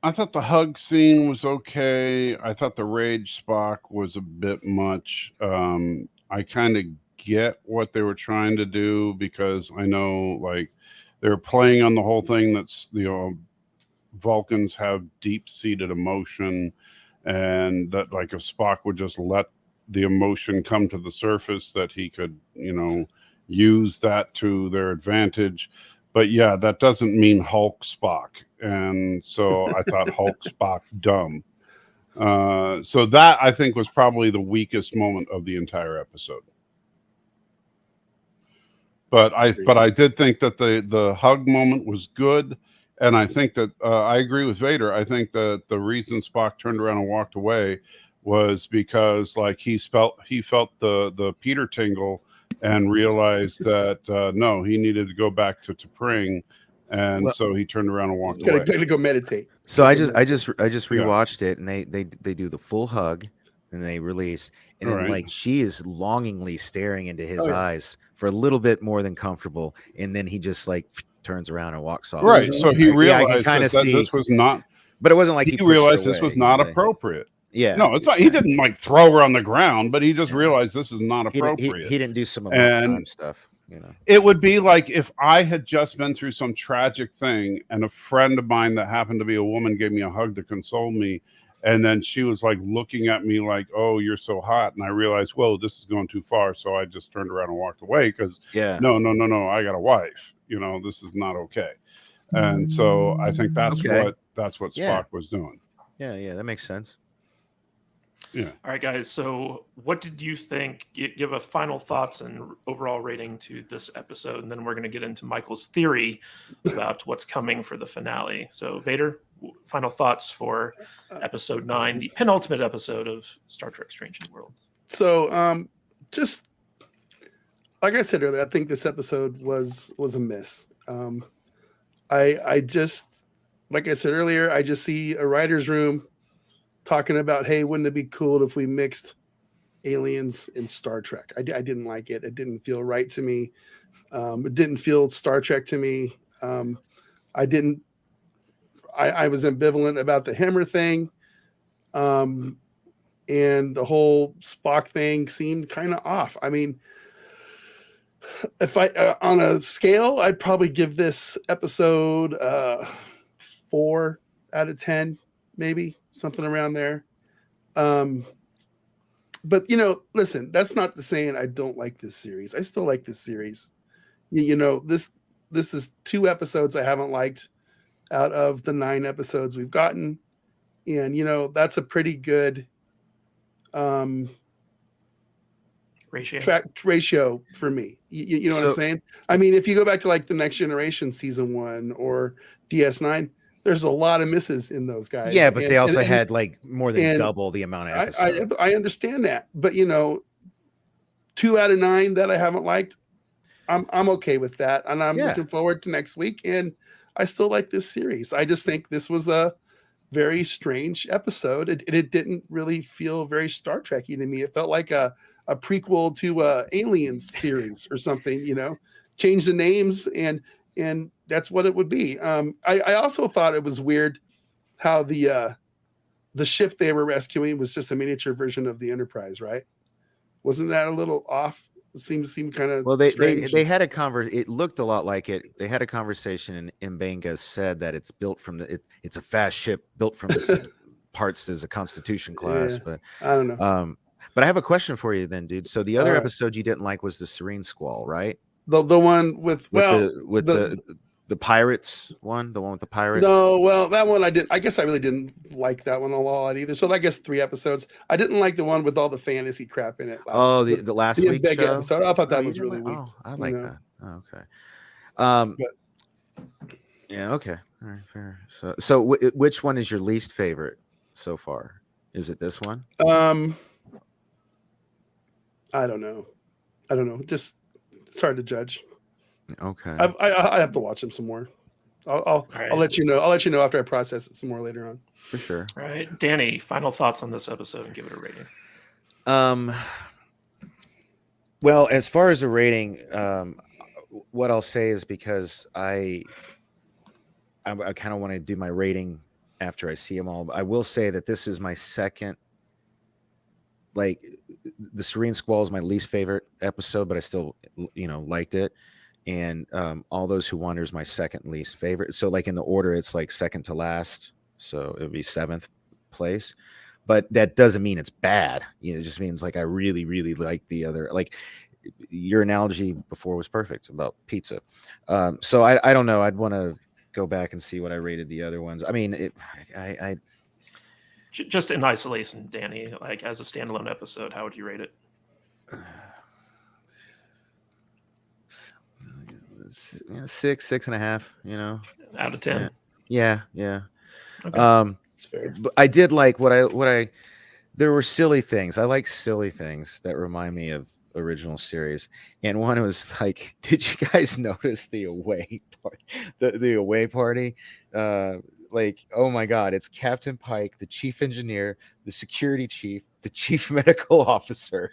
Speaker 4: I thought the hug scene was okay. I thought the rage Spock was a bit much. I kind of get what they were trying to do, because I know, like, they were playing on the whole thing that's, Vulcans have deep-seated emotion, and that, like, if Spock would just let the emotion come to the surface, that he could, use that to their advantage. But yeah, that doesn't mean Hulk Spock. And so I thought Hulk Spock dumb. So that, I think, was probably the weakest moment of the entire episode. But I did think that the hug moment was good. And I think that I agree with Vader. I think that the reason Spock turned around and walked away was because, like, he felt the Peter tingle and realized that no, he needed to go back to T'Pring, and so he turned around and walked away.
Speaker 2: Gotta go meditate.
Speaker 3: So I just rewatched it, and they do the full hug, and they release, and then like she is longingly staring into his eyes for a little bit more than comfortable, and then he just like turns around and walks off.
Speaker 4: Right. So he realized that this was not.
Speaker 3: But it wasn't like
Speaker 4: he realized this was not appropriate.
Speaker 3: Yeah.
Speaker 4: No, it's not. He didn't like throw her on the ground, but he just realized this is not appropriate.
Speaker 3: He didn't do some time stuff.
Speaker 4: It would be like if I had just been through some tragic thing, and a friend of mine that happened to be a woman gave me a hug to console me, and then she was like looking at me like, "Oh, you're so hot," and I realized, whoa, this is going too far, so I just turned around and walked away because no, I got a wife. This is not okay. And so I think that's what Spock was doing.
Speaker 3: Yeah, that makes sense.
Speaker 4: Yeah.
Speaker 1: All right, guys. So what did you think? Give a final thoughts and overall rating to this episode, and then we're going to get into Michael's theory about what's coming for the finale. So Vader, final thoughts for episode 9, the penultimate episode of Star Trek Strange New Worlds.
Speaker 2: So just like I said earlier, I think this episode was a miss. I just, like I said earlier, I just see a writer's room talking about, hey, wouldn't it be cool if we mixed aliens in Star Trek? I didn't like it. It didn't feel right to me. It didn't feel Star Trek to me. I was ambivalent about the Hammer thing. And the whole Spock thing seemed kind of off. I mean, if I on a scale, I'd probably give this episode 4 out of 10, maybe something around there. But listen, that's not the saying I don't like this series. I still like this series. This is 2 episodes I haven't liked out of the 9 episodes we've gotten, and that's a pretty good ratio for me. You know what I'm saying? I mean, if you go back to like the Next Generation season 1 or DS9, there's a lot of misses in those guys.
Speaker 3: Yeah, but they also
Speaker 2: and
Speaker 3: had like more than double the amount of episodes.
Speaker 2: I understand that, but 2 out of 9 that I haven't liked, I'm okay with that, and I'm looking forward to next week. And I still like this series. I just think this was a very strange episode. It didn't really feel very Star Trek-y to me. It felt like a prequel to Aliens series or something. Change the names and that's what it would be. I also thought it was weird how the ship they were rescuing was just a miniature version of the Enterprise, right? Wasn't that a little off? It seemed kind of
Speaker 3: they had a it looked a lot like it. They had a conversation, and Mbenga said that it's built from it's a fast ship built from the same parts as a Constitution class. But
Speaker 2: I don't know.
Speaker 3: But I have a question for you then, dude. So the other episode you didn't like was the Serene Squall, right?
Speaker 2: The one with
Speaker 3: the pirates one, the one with the pirates.
Speaker 2: No, well, that one I didn't. I guess I really didn't like that one a lot either. So I guess 3 episodes. I didn't like the one with all the fantasy crap in it.
Speaker 3: The last week
Speaker 2: episode. I thought that was really weak.
Speaker 3: Oh, I like that. Oh, okay. Yeah. Okay. All right. Fair. So which one is your least favorite so far? Is it this one?
Speaker 2: I don't know. Just it's hard to judge.
Speaker 3: Okay.
Speaker 2: I have to watch them some more. I'll let you know. I'll let you know after I process it some more later on.
Speaker 3: For sure.
Speaker 1: All right, Danny. Final thoughts on this episode and give it a rating.
Speaker 3: Well, as far as a rating, what I'll say is because I kind of want to do my rating after I see them all. I will say that this is my second. Like the Serene Squall is my least favorite episode, but I still liked it. And All Those Who Wander is my second least favorite. So like in the order, it's like second to last. So it would be 7th place. But that doesn't mean it's bad. It just means like I really, really like the other. Like your analogy before was perfect about pizza. So I don't know. I'd want to go back and see what I rated the other ones. I mean, I
Speaker 1: just in isolation, Danny, like as a standalone episode, how would you rate it?
Speaker 3: 6.5,
Speaker 1: out of 10.
Speaker 3: Yeah.
Speaker 2: Okay. It's fair.
Speaker 3: But I did like what I there were silly things. I like silly things that remind me of original series. And one was like, did you guys notice the away party? The away party? Like, oh my God, it's Captain Pike, the chief engineer, the security chief, the chief medical officer,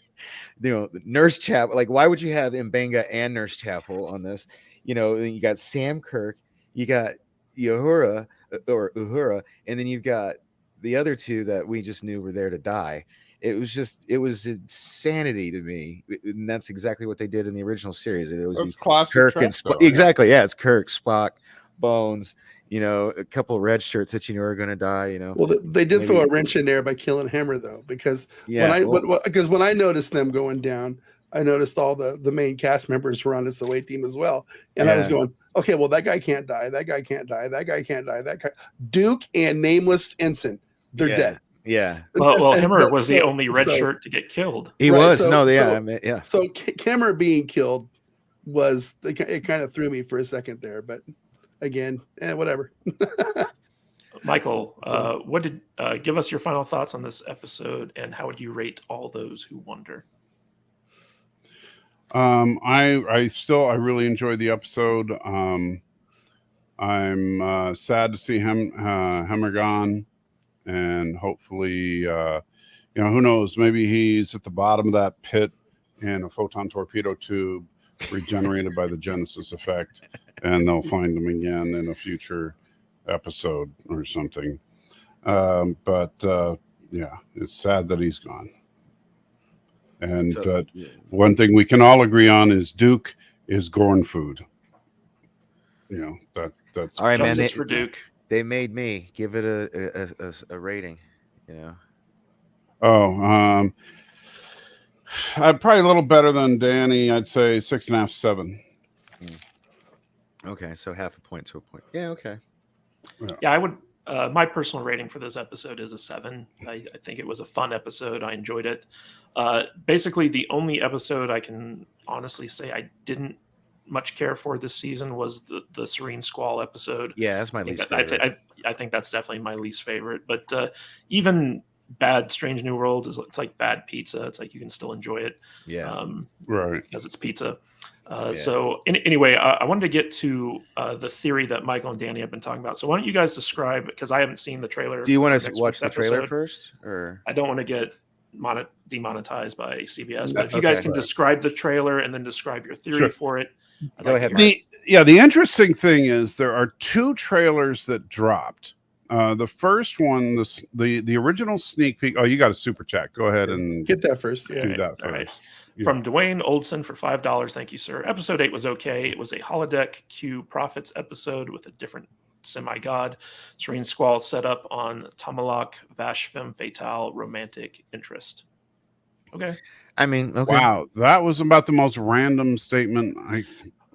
Speaker 3: Nurse Chapel. Like, why would you have Mbenga and Nurse Chapel on this? You got Sam Kirk, you got Uhura, and then you've got the other two that we just knew were there to die. It was insanity to me, and that's exactly what they did in the original series. It was
Speaker 4: classic
Speaker 3: Kirk
Speaker 4: Trek,
Speaker 3: and Spock.
Speaker 4: though,
Speaker 3: Exactly, yeah, it's Kirk, Spock, Bones. A couple of red shirts that you knew are going to die.
Speaker 2: Well, they did throw a wrench in there by killing Hammer, though, because when I noticed them going down, I noticed all the main cast members were on this away team as well, and I was going, okay, well, that guy can't die, that guy can't die, that guy can't die, that guy. Duke and Nameless Ensign, they're dead.
Speaker 3: Yeah.
Speaker 1: Well, Hammer was the only red shirt to get killed.
Speaker 3: He was. So
Speaker 2: Hammer being killed it kind of threw me for a second there, but. Again, whatever.
Speaker 1: Michael, give us your final thoughts on this episode, and how would you rate All Those Who Wander?
Speaker 4: I really enjoyed the episode. I'm sad to see Hammer gone, and hopefully, who knows? Maybe he's at the bottom of that pit in a photon torpedo tube, regenerated by the Genesis effect, and they'll find him again in a future episode or something. But it's sad that he's gone. And one thing we can all agree on is Duke is Gorn food. That's
Speaker 3: all right,
Speaker 1: justice
Speaker 3: man.
Speaker 1: For Duke.
Speaker 3: They made me give it a rating.
Speaker 4: I'd probably a little better than Danny. I'd say 6.5, 7.
Speaker 3: Okay, so half a point to a point. Yeah, okay.
Speaker 1: Yeah, I would. My personal rating for this episode is a 7. I think it was a fun episode. I enjoyed it. Basically, the only episode I can honestly say I didn't much care for this season was the Serene Squall episode.
Speaker 3: Yeah, that's my least favorite.
Speaker 1: I think that's definitely my least favorite. But even bad Strange New Worlds it's like bad pizza. It's like you can still enjoy it.
Speaker 3: Yeah.
Speaker 4: Right.
Speaker 1: Because it's pizza. So anyway, I wanted to get to the theory that Michael and Danny have been talking about. So why don't you guys describe, because I haven't seen the trailer.
Speaker 3: Do you want to watch the trailer first? Or
Speaker 1: I don't want to get demonetized by CBS, but if you guys can describe the trailer and then describe your theory for it.
Speaker 3: Go ahead.
Speaker 4: The interesting thing is there are 2 trailers that dropped. The first one, the original sneak peek. Oh, you got a super chat. Go ahead and
Speaker 2: get that first. Yeah.
Speaker 4: Do that first.
Speaker 1: All right. From Dwayne Oldson for $5. Thank you, sir. Episode 8 was okay. It was a holodeck Q Prophets episode with a different semi-god. Serene Squall set up on Tamalak Vash Femme Fatale romantic interest. Okay.
Speaker 3: I mean, okay.
Speaker 4: Wow, that was about the most random statement.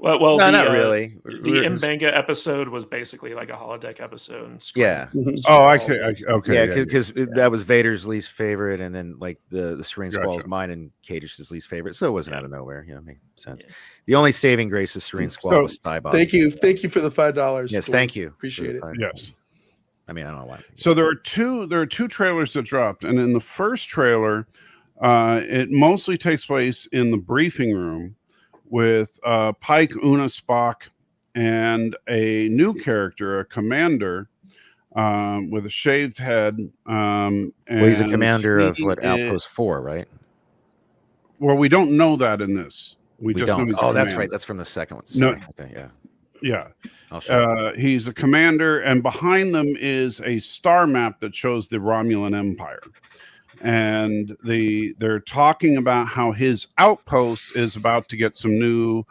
Speaker 1: Well,
Speaker 3: no, not really.
Speaker 1: The Mbanga episode was basically like a holodeck episode. And
Speaker 3: yeah.
Speaker 4: Oh, okay.
Speaker 3: Yeah, because that was Vader's least favorite, and then like the Serene Squall is mine and Cadish's least favorite, so it wasn't out of nowhere. You know, makes sense. Yeah. The only saving grace of Serene Squall was Cybot.
Speaker 2: Thank you for the $5.
Speaker 3: Yes, thank you.
Speaker 2: Appreciate it.
Speaker 4: Yes.
Speaker 3: I mean, I don't know why.
Speaker 4: So there are two trailers that dropped, and in the first trailer, it mostly takes place in the briefing room with Pike, Una, Spock, and a new character, a commander with a shaved head.
Speaker 3: Well, he's a commander of Outpost 4, right?
Speaker 4: Well, we don't know that in this. We just
Speaker 3: don't.
Speaker 4: Know he's
Speaker 3: that's right. That's from the second one.
Speaker 4: Sorry.
Speaker 3: No. Okay,
Speaker 4: yeah.
Speaker 3: I'll show you.
Speaker 4: He's a commander, and behind them is a star map that shows the Romulan Empire. And they're talking about how his outpost is about to get some new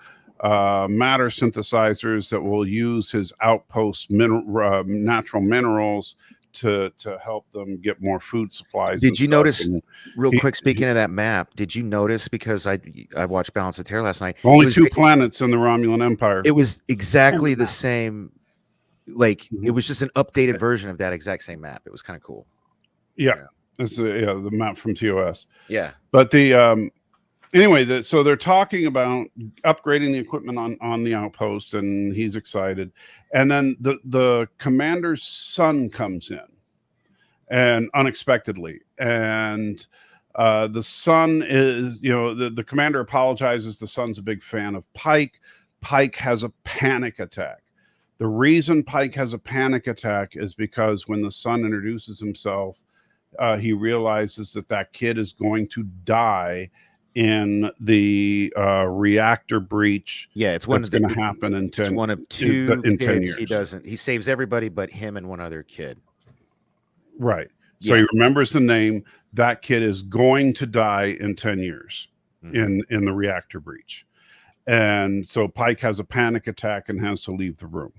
Speaker 4: matter synthesizers that will use his outpost natural minerals to help them get more food supplies.
Speaker 3: Did you notice, real quick, speaking of that map, did you notice, because I watched Balance of Terror last night,
Speaker 4: only 2 planets in the Romulan Empire.
Speaker 3: It was exactly the same, like it was just an updated version of that exact same map. It was kind of cool.
Speaker 4: Yeah. It's the map from TOS.
Speaker 3: Yeah.
Speaker 4: But anyway, so they're talking about upgrading the equipment on the outpost, and he's excited. And then the commander's son comes in, and unexpectedly, and the son is, the commander apologizes. The son's a big fan of Pike. Pike has a panic attack. The reason Pike has a panic attack is because when the son introduces himself, he realizes that kid is going to die in the reactor breach.
Speaker 3: Yeah, it's going
Speaker 4: to happen in 10.
Speaker 3: It's one of 2
Speaker 4: in
Speaker 3: kids
Speaker 4: 10 years.
Speaker 3: He saves everybody but him and one other kid.
Speaker 4: Right. So he remembers the name. That kid is going to die in 10 years in the reactor breach. And so Pike has a panic attack and has to leave the room.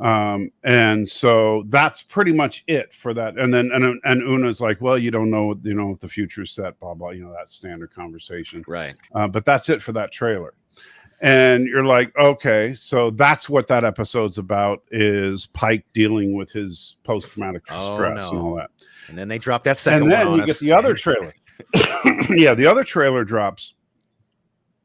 Speaker 4: And so that's pretty much it for that. And then and Una's like, well, you don't know if the future's set, blah blah, that standard conversation,
Speaker 3: right?
Speaker 4: But that's it for that trailer. And you're like, okay, so that's what that episode's about, is Pike dealing with his post-traumatic stress and all that.
Speaker 3: And then they drop that second
Speaker 4: one. And then
Speaker 3: you
Speaker 4: get the other trailer. Yeah, the other trailer drops.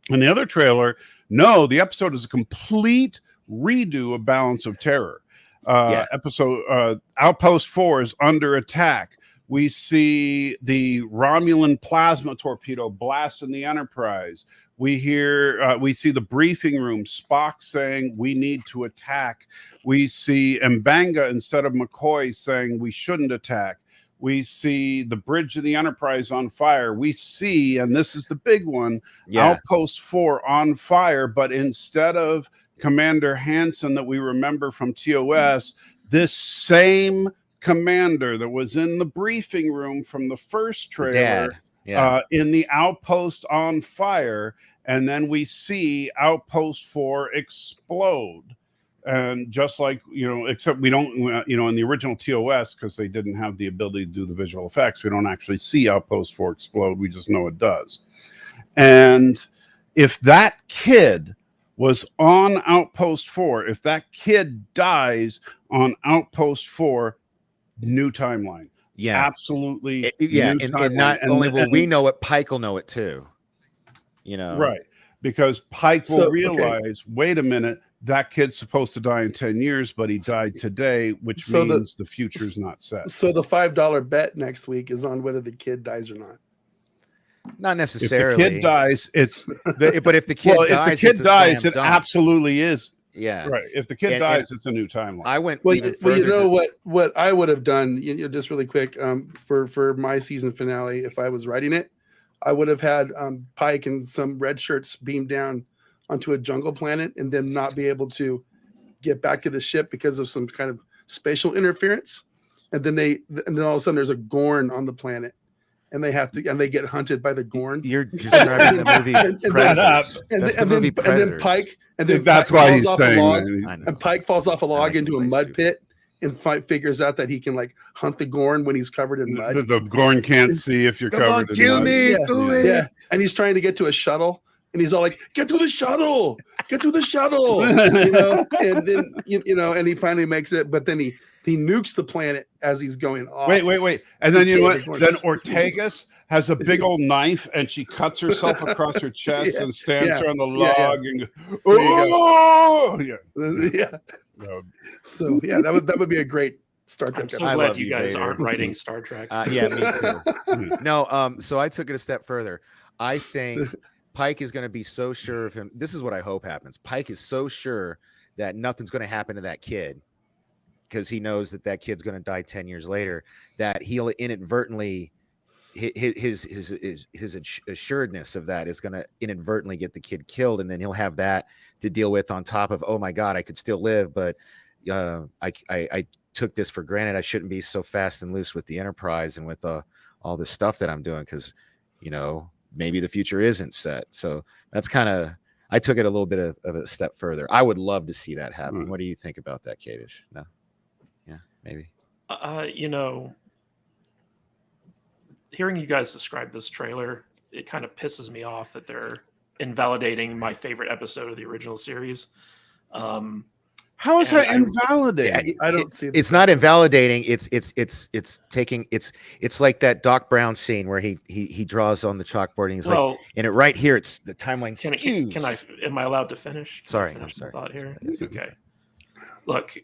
Speaker 4: And the other trailer, the episode is a complete redo of Balance of Terror. Episode Outpost 4 is under attack. We see the Romulan plasma torpedo blast in the Enterprise. We see the briefing room, Spock saying we need to attack. We see Mbanga instead of McCoy saying we shouldn't attack. We see the bridge of the Enterprise on fire. We see, and this is the big one, Outpost 4 on fire, but instead of Commander Hansen that we remember from TOS, this same commander that was in the briefing room from the first trailer in the Outpost on fire. And then we see Outpost 4 explode. And just like, except we don't, in the original TOS, because they didn't have the ability to do the visual effects, we don't actually see Outpost 4 explode. We just know it does. And if that kid was on Outpost 4, if that kid dies on Outpost 4, new timeline.
Speaker 3: Yeah.
Speaker 4: Absolutely.
Speaker 3: And not only will we know it, Pike will know it too.
Speaker 4: Right. Because Pike will realize, wait a minute, that kid's supposed to die in 10 years, but he died today, which
Speaker 2: So
Speaker 4: means the future's not set.
Speaker 2: So the $5 bet next week is on whether the kid dies or not.
Speaker 3: Not
Speaker 4: If
Speaker 3: necessarily.
Speaker 4: the kid dies, it's
Speaker 3: but if the kid dies,
Speaker 4: if the kid
Speaker 3: it's a
Speaker 4: dies,
Speaker 3: slam
Speaker 4: it
Speaker 3: dunk.
Speaker 4: absolutely is.
Speaker 3: Yeah.
Speaker 4: Right. If the kid dies, it's a new timeline.
Speaker 3: I went
Speaker 2: Well,
Speaker 3: even
Speaker 2: well, you
Speaker 3: further
Speaker 2: know
Speaker 3: than-
Speaker 2: what I would have done, just really quick, for my season finale, if I was writing it, I would have had Pike and some red shirts beam down onto a jungle planet and them not be able to get back to the ship because of some kind of spatial interference, and then all of a sudden there's a Gorn on the planet, and they get hunted by the Gorn.
Speaker 3: You're describing the movie Predators. That's the movie Predators.
Speaker 4: That's why he's saying
Speaker 2: that. And Pike falls off a log into a mud pit and figures out that he can like hunt the Gorn when he's covered in mud.
Speaker 4: The Gorn can't see if you're covered in
Speaker 2: kill
Speaker 4: mud.
Speaker 2: me, do it. Yeah, and he's trying to get to a shuttle. And he's all like, "Get to the shuttle! Get to the shuttle!" And then and he finally makes it, but then he nukes the planet as he's going off.
Speaker 4: Wait, and then you know what? Then Ortegas has a big old knife, and she cuts herself across her chest and stands her on the log and goes, "Oh,
Speaker 2: yeah." So that would be a great Star Trek.
Speaker 1: I'm so glad you guys aren't writing Star Trek.
Speaker 3: Yeah, me too. No, so I took it a step further. I think Pike is going to be so sure of him. This is what I hope happens. Pike is so sure that nothing's going to happen to that kid because he knows that kid's going to die 10 years later, that he'll inadvertently, his assuredness of that is going to inadvertently get the kid killed. And then he'll have that to deal with on top of, oh my God, I could still live, but I took this for granted. I shouldn't be so fast and loose with the Enterprise and with all this stuff that I'm doing because, maybe the future isn't set. So that's kind of, I took it a little bit of a step further. I would love to see that happen. What do you think about that, Kadish? No? Yeah, maybe.
Speaker 1: Hearing you guys describe this trailer, it kind of pisses me off that they're invalidating my favorite episode of the original series.
Speaker 4: How is that invalidating?
Speaker 2: I don't see.
Speaker 3: It's not invalidating. It's taking. It's like that Doc Brown scene where he draws on the chalkboard and he's like, and it right here. It's the timeline.
Speaker 1: Can I? Am I allowed to finish?
Speaker 3: Sorry,
Speaker 1: I'm
Speaker 3: sorry.
Speaker 1: Thought here. Okay. Look,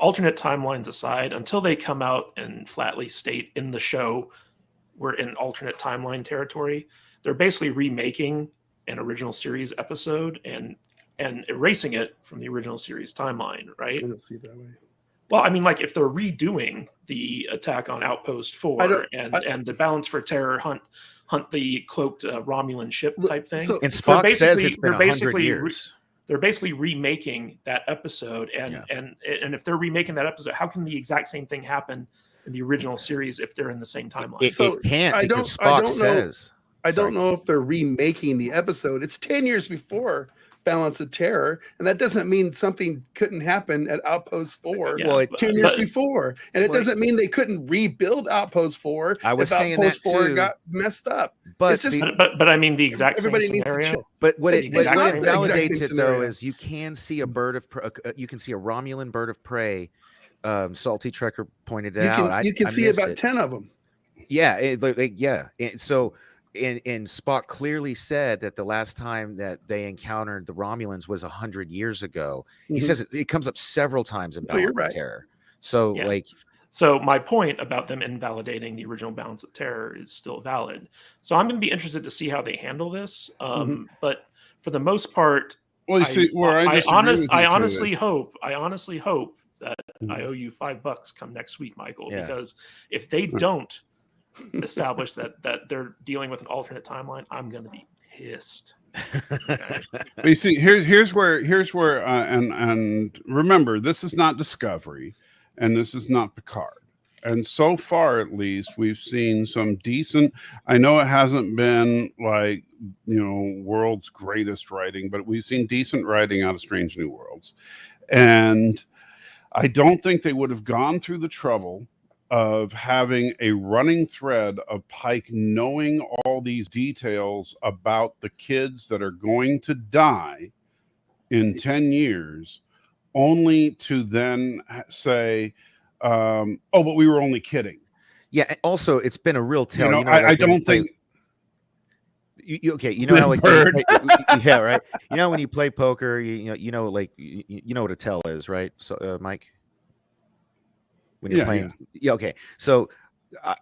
Speaker 1: alternate timelines aside, until they come out and flatly state in the show we're in alternate timeline territory, they're basically remaking an original series episode and erasing it from the original series timeline, right?
Speaker 2: I don't see it that way.
Speaker 1: Well, I mean, like if they're redoing the attack on Outpost 4 and the Balance for Terror hunt the cloaked Romulan ship type thing.
Speaker 3: And Spock says it's been 100 years.
Speaker 1: They're basically remaking that episode, and if they're remaking that episode, how can the exact same thing happen in the original series if they're in the same timeline?
Speaker 3: It can't because Spock says.
Speaker 2: I don't know if they're remaking the episode. It's 10 years before Balance of Terror, and that doesn't mean something couldn't happen at Outpost 4 10 years before, and it doesn't mean they couldn't rebuild Outpost 4
Speaker 3: I was
Speaker 2: if
Speaker 3: saying
Speaker 2: Outpost
Speaker 3: that
Speaker 2: 4
Speaker 3: too.
Speaker 2: got messed up.
Speaker 3: But
Speaker 2: it's just,
Speaker 1: but I mean the exact
Speaker 2: everybody
Speaker 1: same
Speaker 2: needs to
Speaker 1: scenario.
Speaker 2: chill.
Speaker 3: But what it
Speaker 2: It's not the exact
Speaker 3: validates
Speaker 2: same
Speaker 3: it though
Speaker 2: scenario.
Speaker 3: is you can see a bird of you can see a Romulan bird of prey. Salty Trekker pointed it out.
Speaker 2: You can
Speaker 3: I
Speaker 2: see
Speaker 3: missed
Speaker 2: about
Speaker 3: it.
Speaker 2: 10 of them.
Speaker 3: Yeah, and so. And Spock clearly said that the last time that they encountered the Romulans was 100 years ago. He says it comes up several times in Balance of Terror. So
Speaker 1: So my point about them invalidating the original Balance of Terror is still valid. So I'm going to be interested to see how they handle this. But for the most part, I honestly hope that I owe you $5 come next week, Michael, because if they don't establish that they're dealing with an alternate timeline, I'm going to be pissed. Okay?
Speaker 4: But you see, here's where and remember, this is not Discovery, and this is not Picard. And so far, at least, we've seen some decent. I know it hasn't been like world's greatest writing, but we've seen decent writing out of Strange New Worlds, and I don't think they would have gone through the trouble of having a running thread of Pike knowing all these details about the kids that are going to die in 10 years, only to then say, oh, but we were only kidding.
Speaker 3: Yeah. Also, it's been a real tell.
Speaker 4: I don't think.
Speaker 3: Okay, you know how like when you play, yeah, right. You know when you play poker, you know like you know what a tell is, right? So, Mike, when you're playing, yeah, okay. So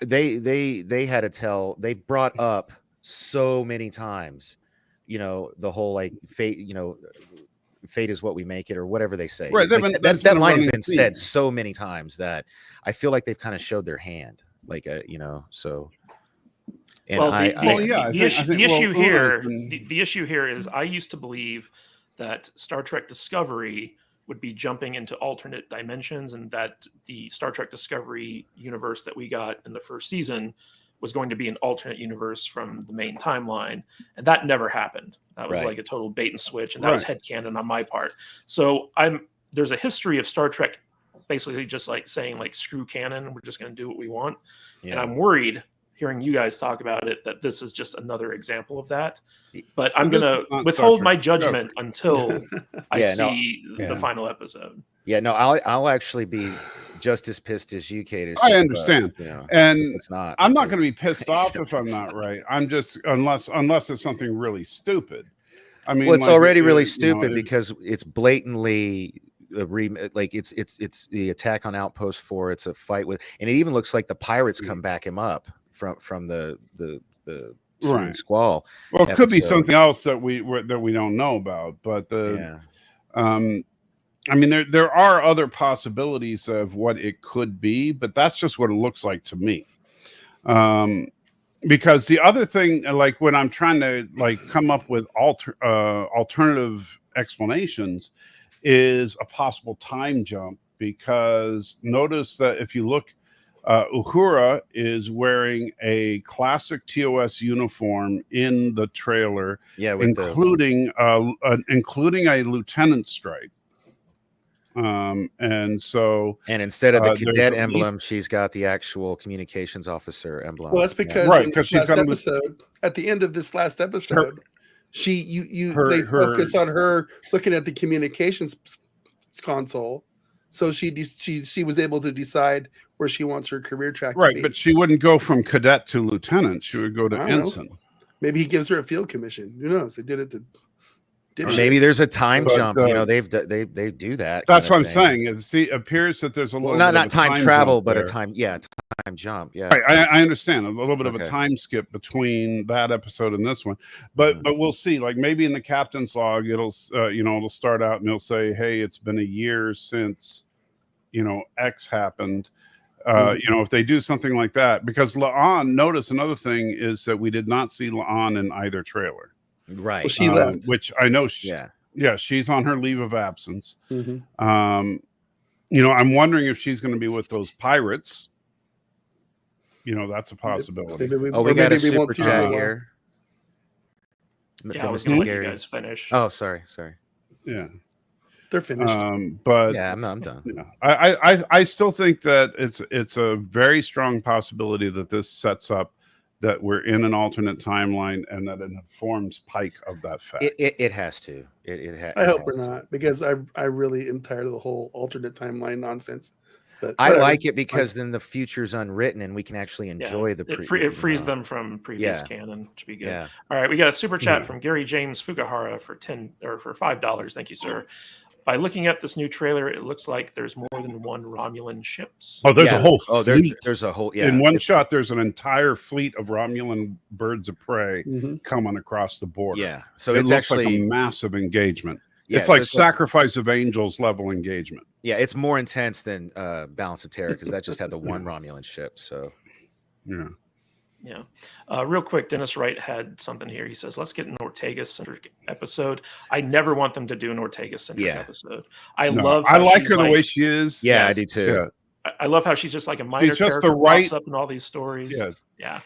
Speaker 3: they had a tell. They brought up so many times, the whole like fate, fate is what we make it, or whatever they say.
Speaker 4: Right.
Speaker 3: Like, that line has been said so many times that I feel like they've kind of showed their hand, like so. And
Speaker 1: well, the issue here is I used to believe that Star Trek Discovery would be jumping into alternate dimensions, and that the Star Trek Discovery universe that we got in the first season was going to be an alternate universe from the main timeline, and that never happened. That was like a total bait and switch, and that was headcanon on my part. So there's a history of Star Trek basically just like saying like screw canon, we're just going to do what we want, and I'm worried, hearing you guys talk about it, that this is just another example of that. But I'm going to withhold my judgment until I see the final episode.
Speaker 3: Yeah, no, I'll actually be just as pissed as you, Kate.
Speaker 4: I understand. And
Speaker 3: it's not.
Speaker 4: I'm not going to be pissed off if I'm not right. I'm just unless it's something really stupid. I mean,
Speaker 3: well, it's already really stupid because it's blatantly it's the attack on Outpost 4. It's a fight with, and it even looks like the pirates come back him up from the Squall.
Speaker 4: Well, it could be something else that we don't know about, but I mean, there are other possibilities of what it could be, but that's just what it looks like to me. Because the other thing, like when I'm trying to like come up with alternative explanations, is a possible time jump. Because notice that if you look, Uhura is wearing a classic TOS uniform in the trailer, including a lieutenant stripe. And
Speaker 3: instead of the cadet emblem, she's got the actual communications officer emblem.
Speaker 2: Well, that's because at the end of this last episode, they focus on her looking at the communications console. So she was able to decide where she wants her career track to be.
Speaker 4: But she wouldn't go from cadet to lieutenant. She would go to ensign.
Speaker 2: Maybe he gives her a field commission. Who knows? They did it to.
Speaker 3: Maybe there's a time jump. They do that.
Speaker 4: That's what I'm saying. It appears that there's a little
Speaker 3: not time travel, but a time jump. Yeah,
Speaker 4: I understand a little bit of a time skip between that episode and this one, but we'll see. Like maybe in the captain's log, it'll start out and it'll say, "Hey, it's been a year since X happened." If they do something like that, because La'an. Notice another thing is that we did not see La'an in either trailer.
Speaker 3: Right.
Speaker 2: Well, she left.
Speaker 4: Which I know. She's on her leave of absence.
Speaker 2: Mm-hmm.
Speaker 4: I'm wondering if she's going to be with those pirates. That's a possibility.
Speaker 3: We got a super chat here.
Speaker 1: Yeah, I was going to let you guys finish.
Speaker 3: Oh, sorry.
Speaker 4: Yeah.
Speaker 2: They're finished.
Speaker 4: But
Speaker 3: yeah, I'm done.
Speaker 4: I still think that it's a very strong possibility that this sets up that we're in an alternate timeline and that it informs Pike of that fact.
Speaker 3: It has to.
Speaker 2: I hope we're not, because I really am tired of the whole alternate timeline nonsense. But
Speaker 3: I like it because then the future's unwritten and we can actually enjoy
Speaker 1: it frees them from previous canon, which would be good. Yeah. All right, we got a super chat from Gary James Fukahara for $5. Thank you, sir. By looking at this new trailer, it looks like there's more than one Romulan ships.
Speaker 4: Oh, there's a whole fleet.
Speaker 3: There's a whole
Speaker 4: in one shot. There's an entire fleet of Romulan birds of prey coming across the border.
Speaker 3: Yeah, so
Speaker 4: it
Speaker 3: it's
Speaker 4: looks
Speaker 3: actually
Speaker 4: like a massive engagement.
Speaker 3: Yeah,
Speaker 4: it's like Sacrifice of Angels level engagement.
Speaker 3: Yeah, it's more intense than Balance of Terror because that just had the one Romulan ship. So
Speaker 1: yeah. Real quick, Dennis Wright had something here. He says, let's get an Ortega-centric episode. I never want them to do an Ortega-centric episode. I like
Speaker 4: her the way she is.
Speaker 3: Yeah, I do too.
Speaker 1: Yeah. I love how she's just like a minor character who pops up in all these stories. Yeah.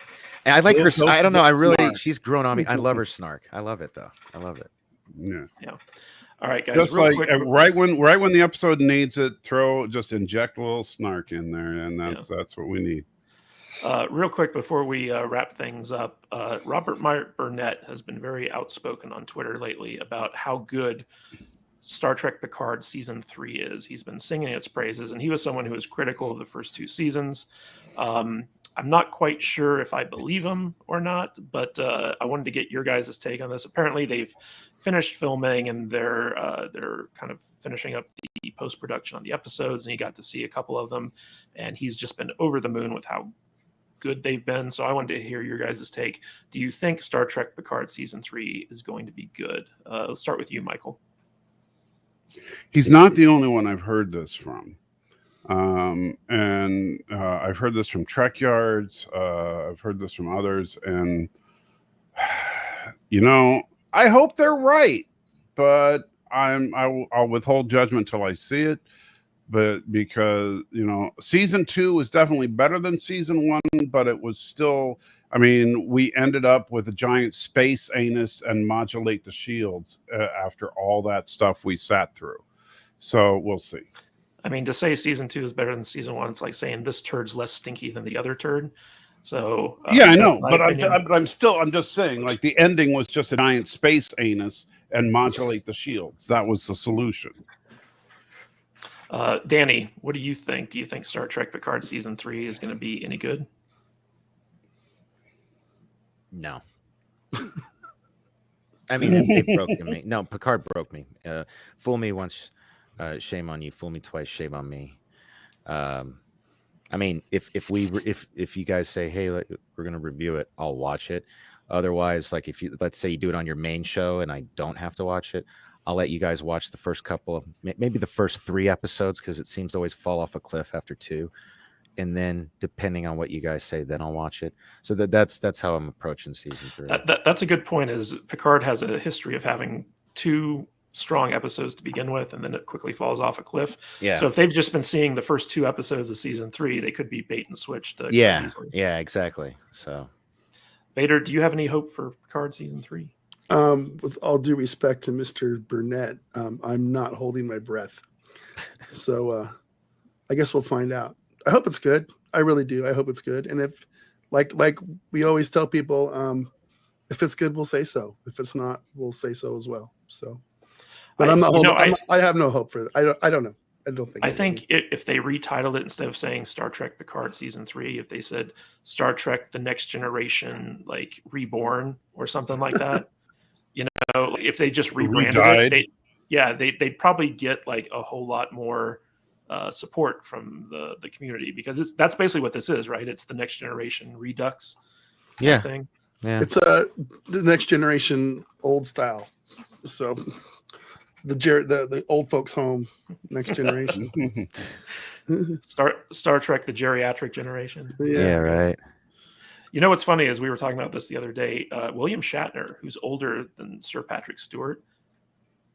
Speaker 3: And I like her. I don't know. She's grown on me. I love her snark. I love it, though. I love it.
Speaker 1: Yeah. All right, guys.
Speaker 4: Just like quick, right when the episode needs it, inject a little snark in there, and that's what we need.
Speaker 1: Real quick before we wrap things up, Robert Burnett has been very outspoken on Twitter lately about how good Star Trek Picard Season 3 is. He's been singing its praises, and he was someone who was critical of the first two seasons. I'm not quite sure if I believe him or not, but I wanted to get your guys' take on this. Apparently, they've finished filming and they're kind of finishing up the post-production on the episodes, and he got to see a couple of them, and he's just been over the moon with how good they've been. So I wanted to hear your guys' take. Do you think Star Trek Picard season 3 is going to be good? Let's start with you, Michael.
Speaker 4: He's not the only one I've heard this from. I've heard this from Trek Yards. I've heard this from others. And, I hope they're right, but I'll withhold judgment till I see it. But because, season 2 was definitely better than season 1, but it was still, we ended up with a giant space anus and modulate the shields after all that stuff we sat through. So we'll see.
Speaker 1: To say season 2 is better than season 1, it's like saying this turd's less stinky than the other turd. So
Speaker 4: yeah, I know, but I'm just saying, like, the ending was just a giant space anus and modulate the shields. That was the solution.
Speaker 1: Danny, what do you think? Do you think Star Trek Picard season 3 is going to be any good?
Speaker 3: No. It broke me. No, Picard broke me. Fool me once, shame on you. Fool me twice, shame on me. If you guys say, hey, we're gonna review it, I'll watch it. Otherwise, like, let's say you do it on your main show and I don't have to watch it, I'll let you guys watch the first couple of, maybe the first 3 episodes, because it seems to always fall off a cliff after 2. And then, depending on what you guys say, then I'll watch it. So that's how I'm approaching season 3.
Speaker 1: That's a good point. Is Picard has a history of having 2 strong episodes to begin with, and then it quickly falls off a cliff.
Speaker 3: Yeah.
Speaker 1: So if they've just been seeing the first 2 episodes of season 3, they could be bait and switched.
Speaker 3: Yeah, exactly. So,
Speaker 1: Vader, do you have any hope for Picard season 3?
Speaker 2: With all due respect to Mr. Burnett, I'm not holding my breath. So I guess we'll find out. I hope it's good. I really do. I hope it's good. And if, like we always tell people, if it's good, we'll say so. If it's not, we'll say so as well. So, but I'm not holding. I have no hope for that. I don't know. I don't think.
Speaker 1: I think if they retitled it, instead of saying Star Trek Picard season 3, if they said Star Trek The Next Generation, like Reborn or something like that, if they just rebranded it, they'd probably get like a whole lot more support from the community, because that's basically what this is, right? It's the Next Generation Redux thing.
Speaker 2: Yeah, it's the Next Generation old style. So the old folks home, Next Generation.
Speaker 1: Star Trek the geriatric generation.
Speaker 3: Yeah, right.
Speaker 1: What's funny is we were talking about this the other day. William Shatner, who's older than Sir Patrick Stewart,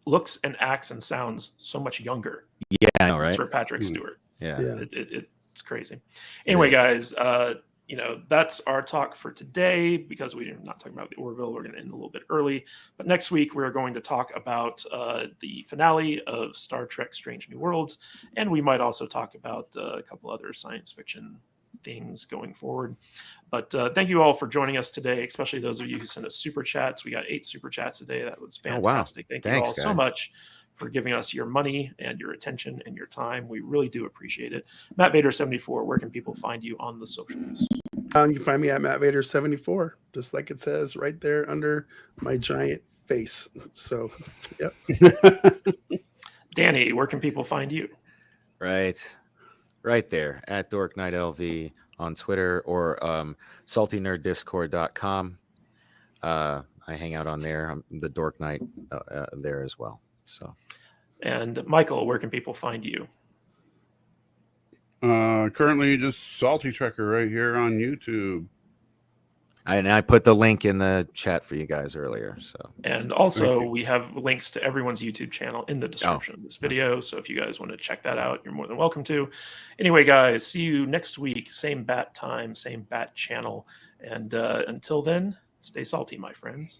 Speaker 1: looks and acts and sounds so much younger.
Speaker 3: Yeah, I know, right?
Speaker 1: Sir Patrick Stewart.
Speaker 3: Yeah.
Speaker 1: It's crazy. Anyway, guys, that's our talk for today, because we're not talking about the Orville. We're going to end a little bit early. But next week, we're going to talk about the finale of Star Trek Strange New Worlds. And we might also talk about a couple other science fiction things going forward. But thank you all for joining us today, especially those of you who sent us super chats. We got 8 super chats today. That was fantastic.
Speaker 3: Oh, wow.
Speaker 1: Thank you all so much for giving us your money and your attention and your time. We really do appreciate it. Matt Vader 74, where can people find you on the socials?
Speaker 2: You can find me at Matt Vader 74, just like it says right there under my giant face. So, yep.
Speaker 1: Danny, where can people find you?
Speaker 3: Right there at Dork Knight LV on Twitter, or saltynerddiscord.com. I hang out on there. I'm the Dork Knight there as well. So,
Speaker 1: and Michael, where can people find you?
Speaker 4: Currently just Salty Trekker right here on YouTube.
Speaker 3: I put the link in the chat for you guys earlier. So,
Speaker 1: and also we have links to everyone's YouTube channel in the description of this video. So if you guys want to check that out, you're more than welcome to. Anyway, guys, see you next week. Same bat time, same bat channel. And until then, stay salty, my friends.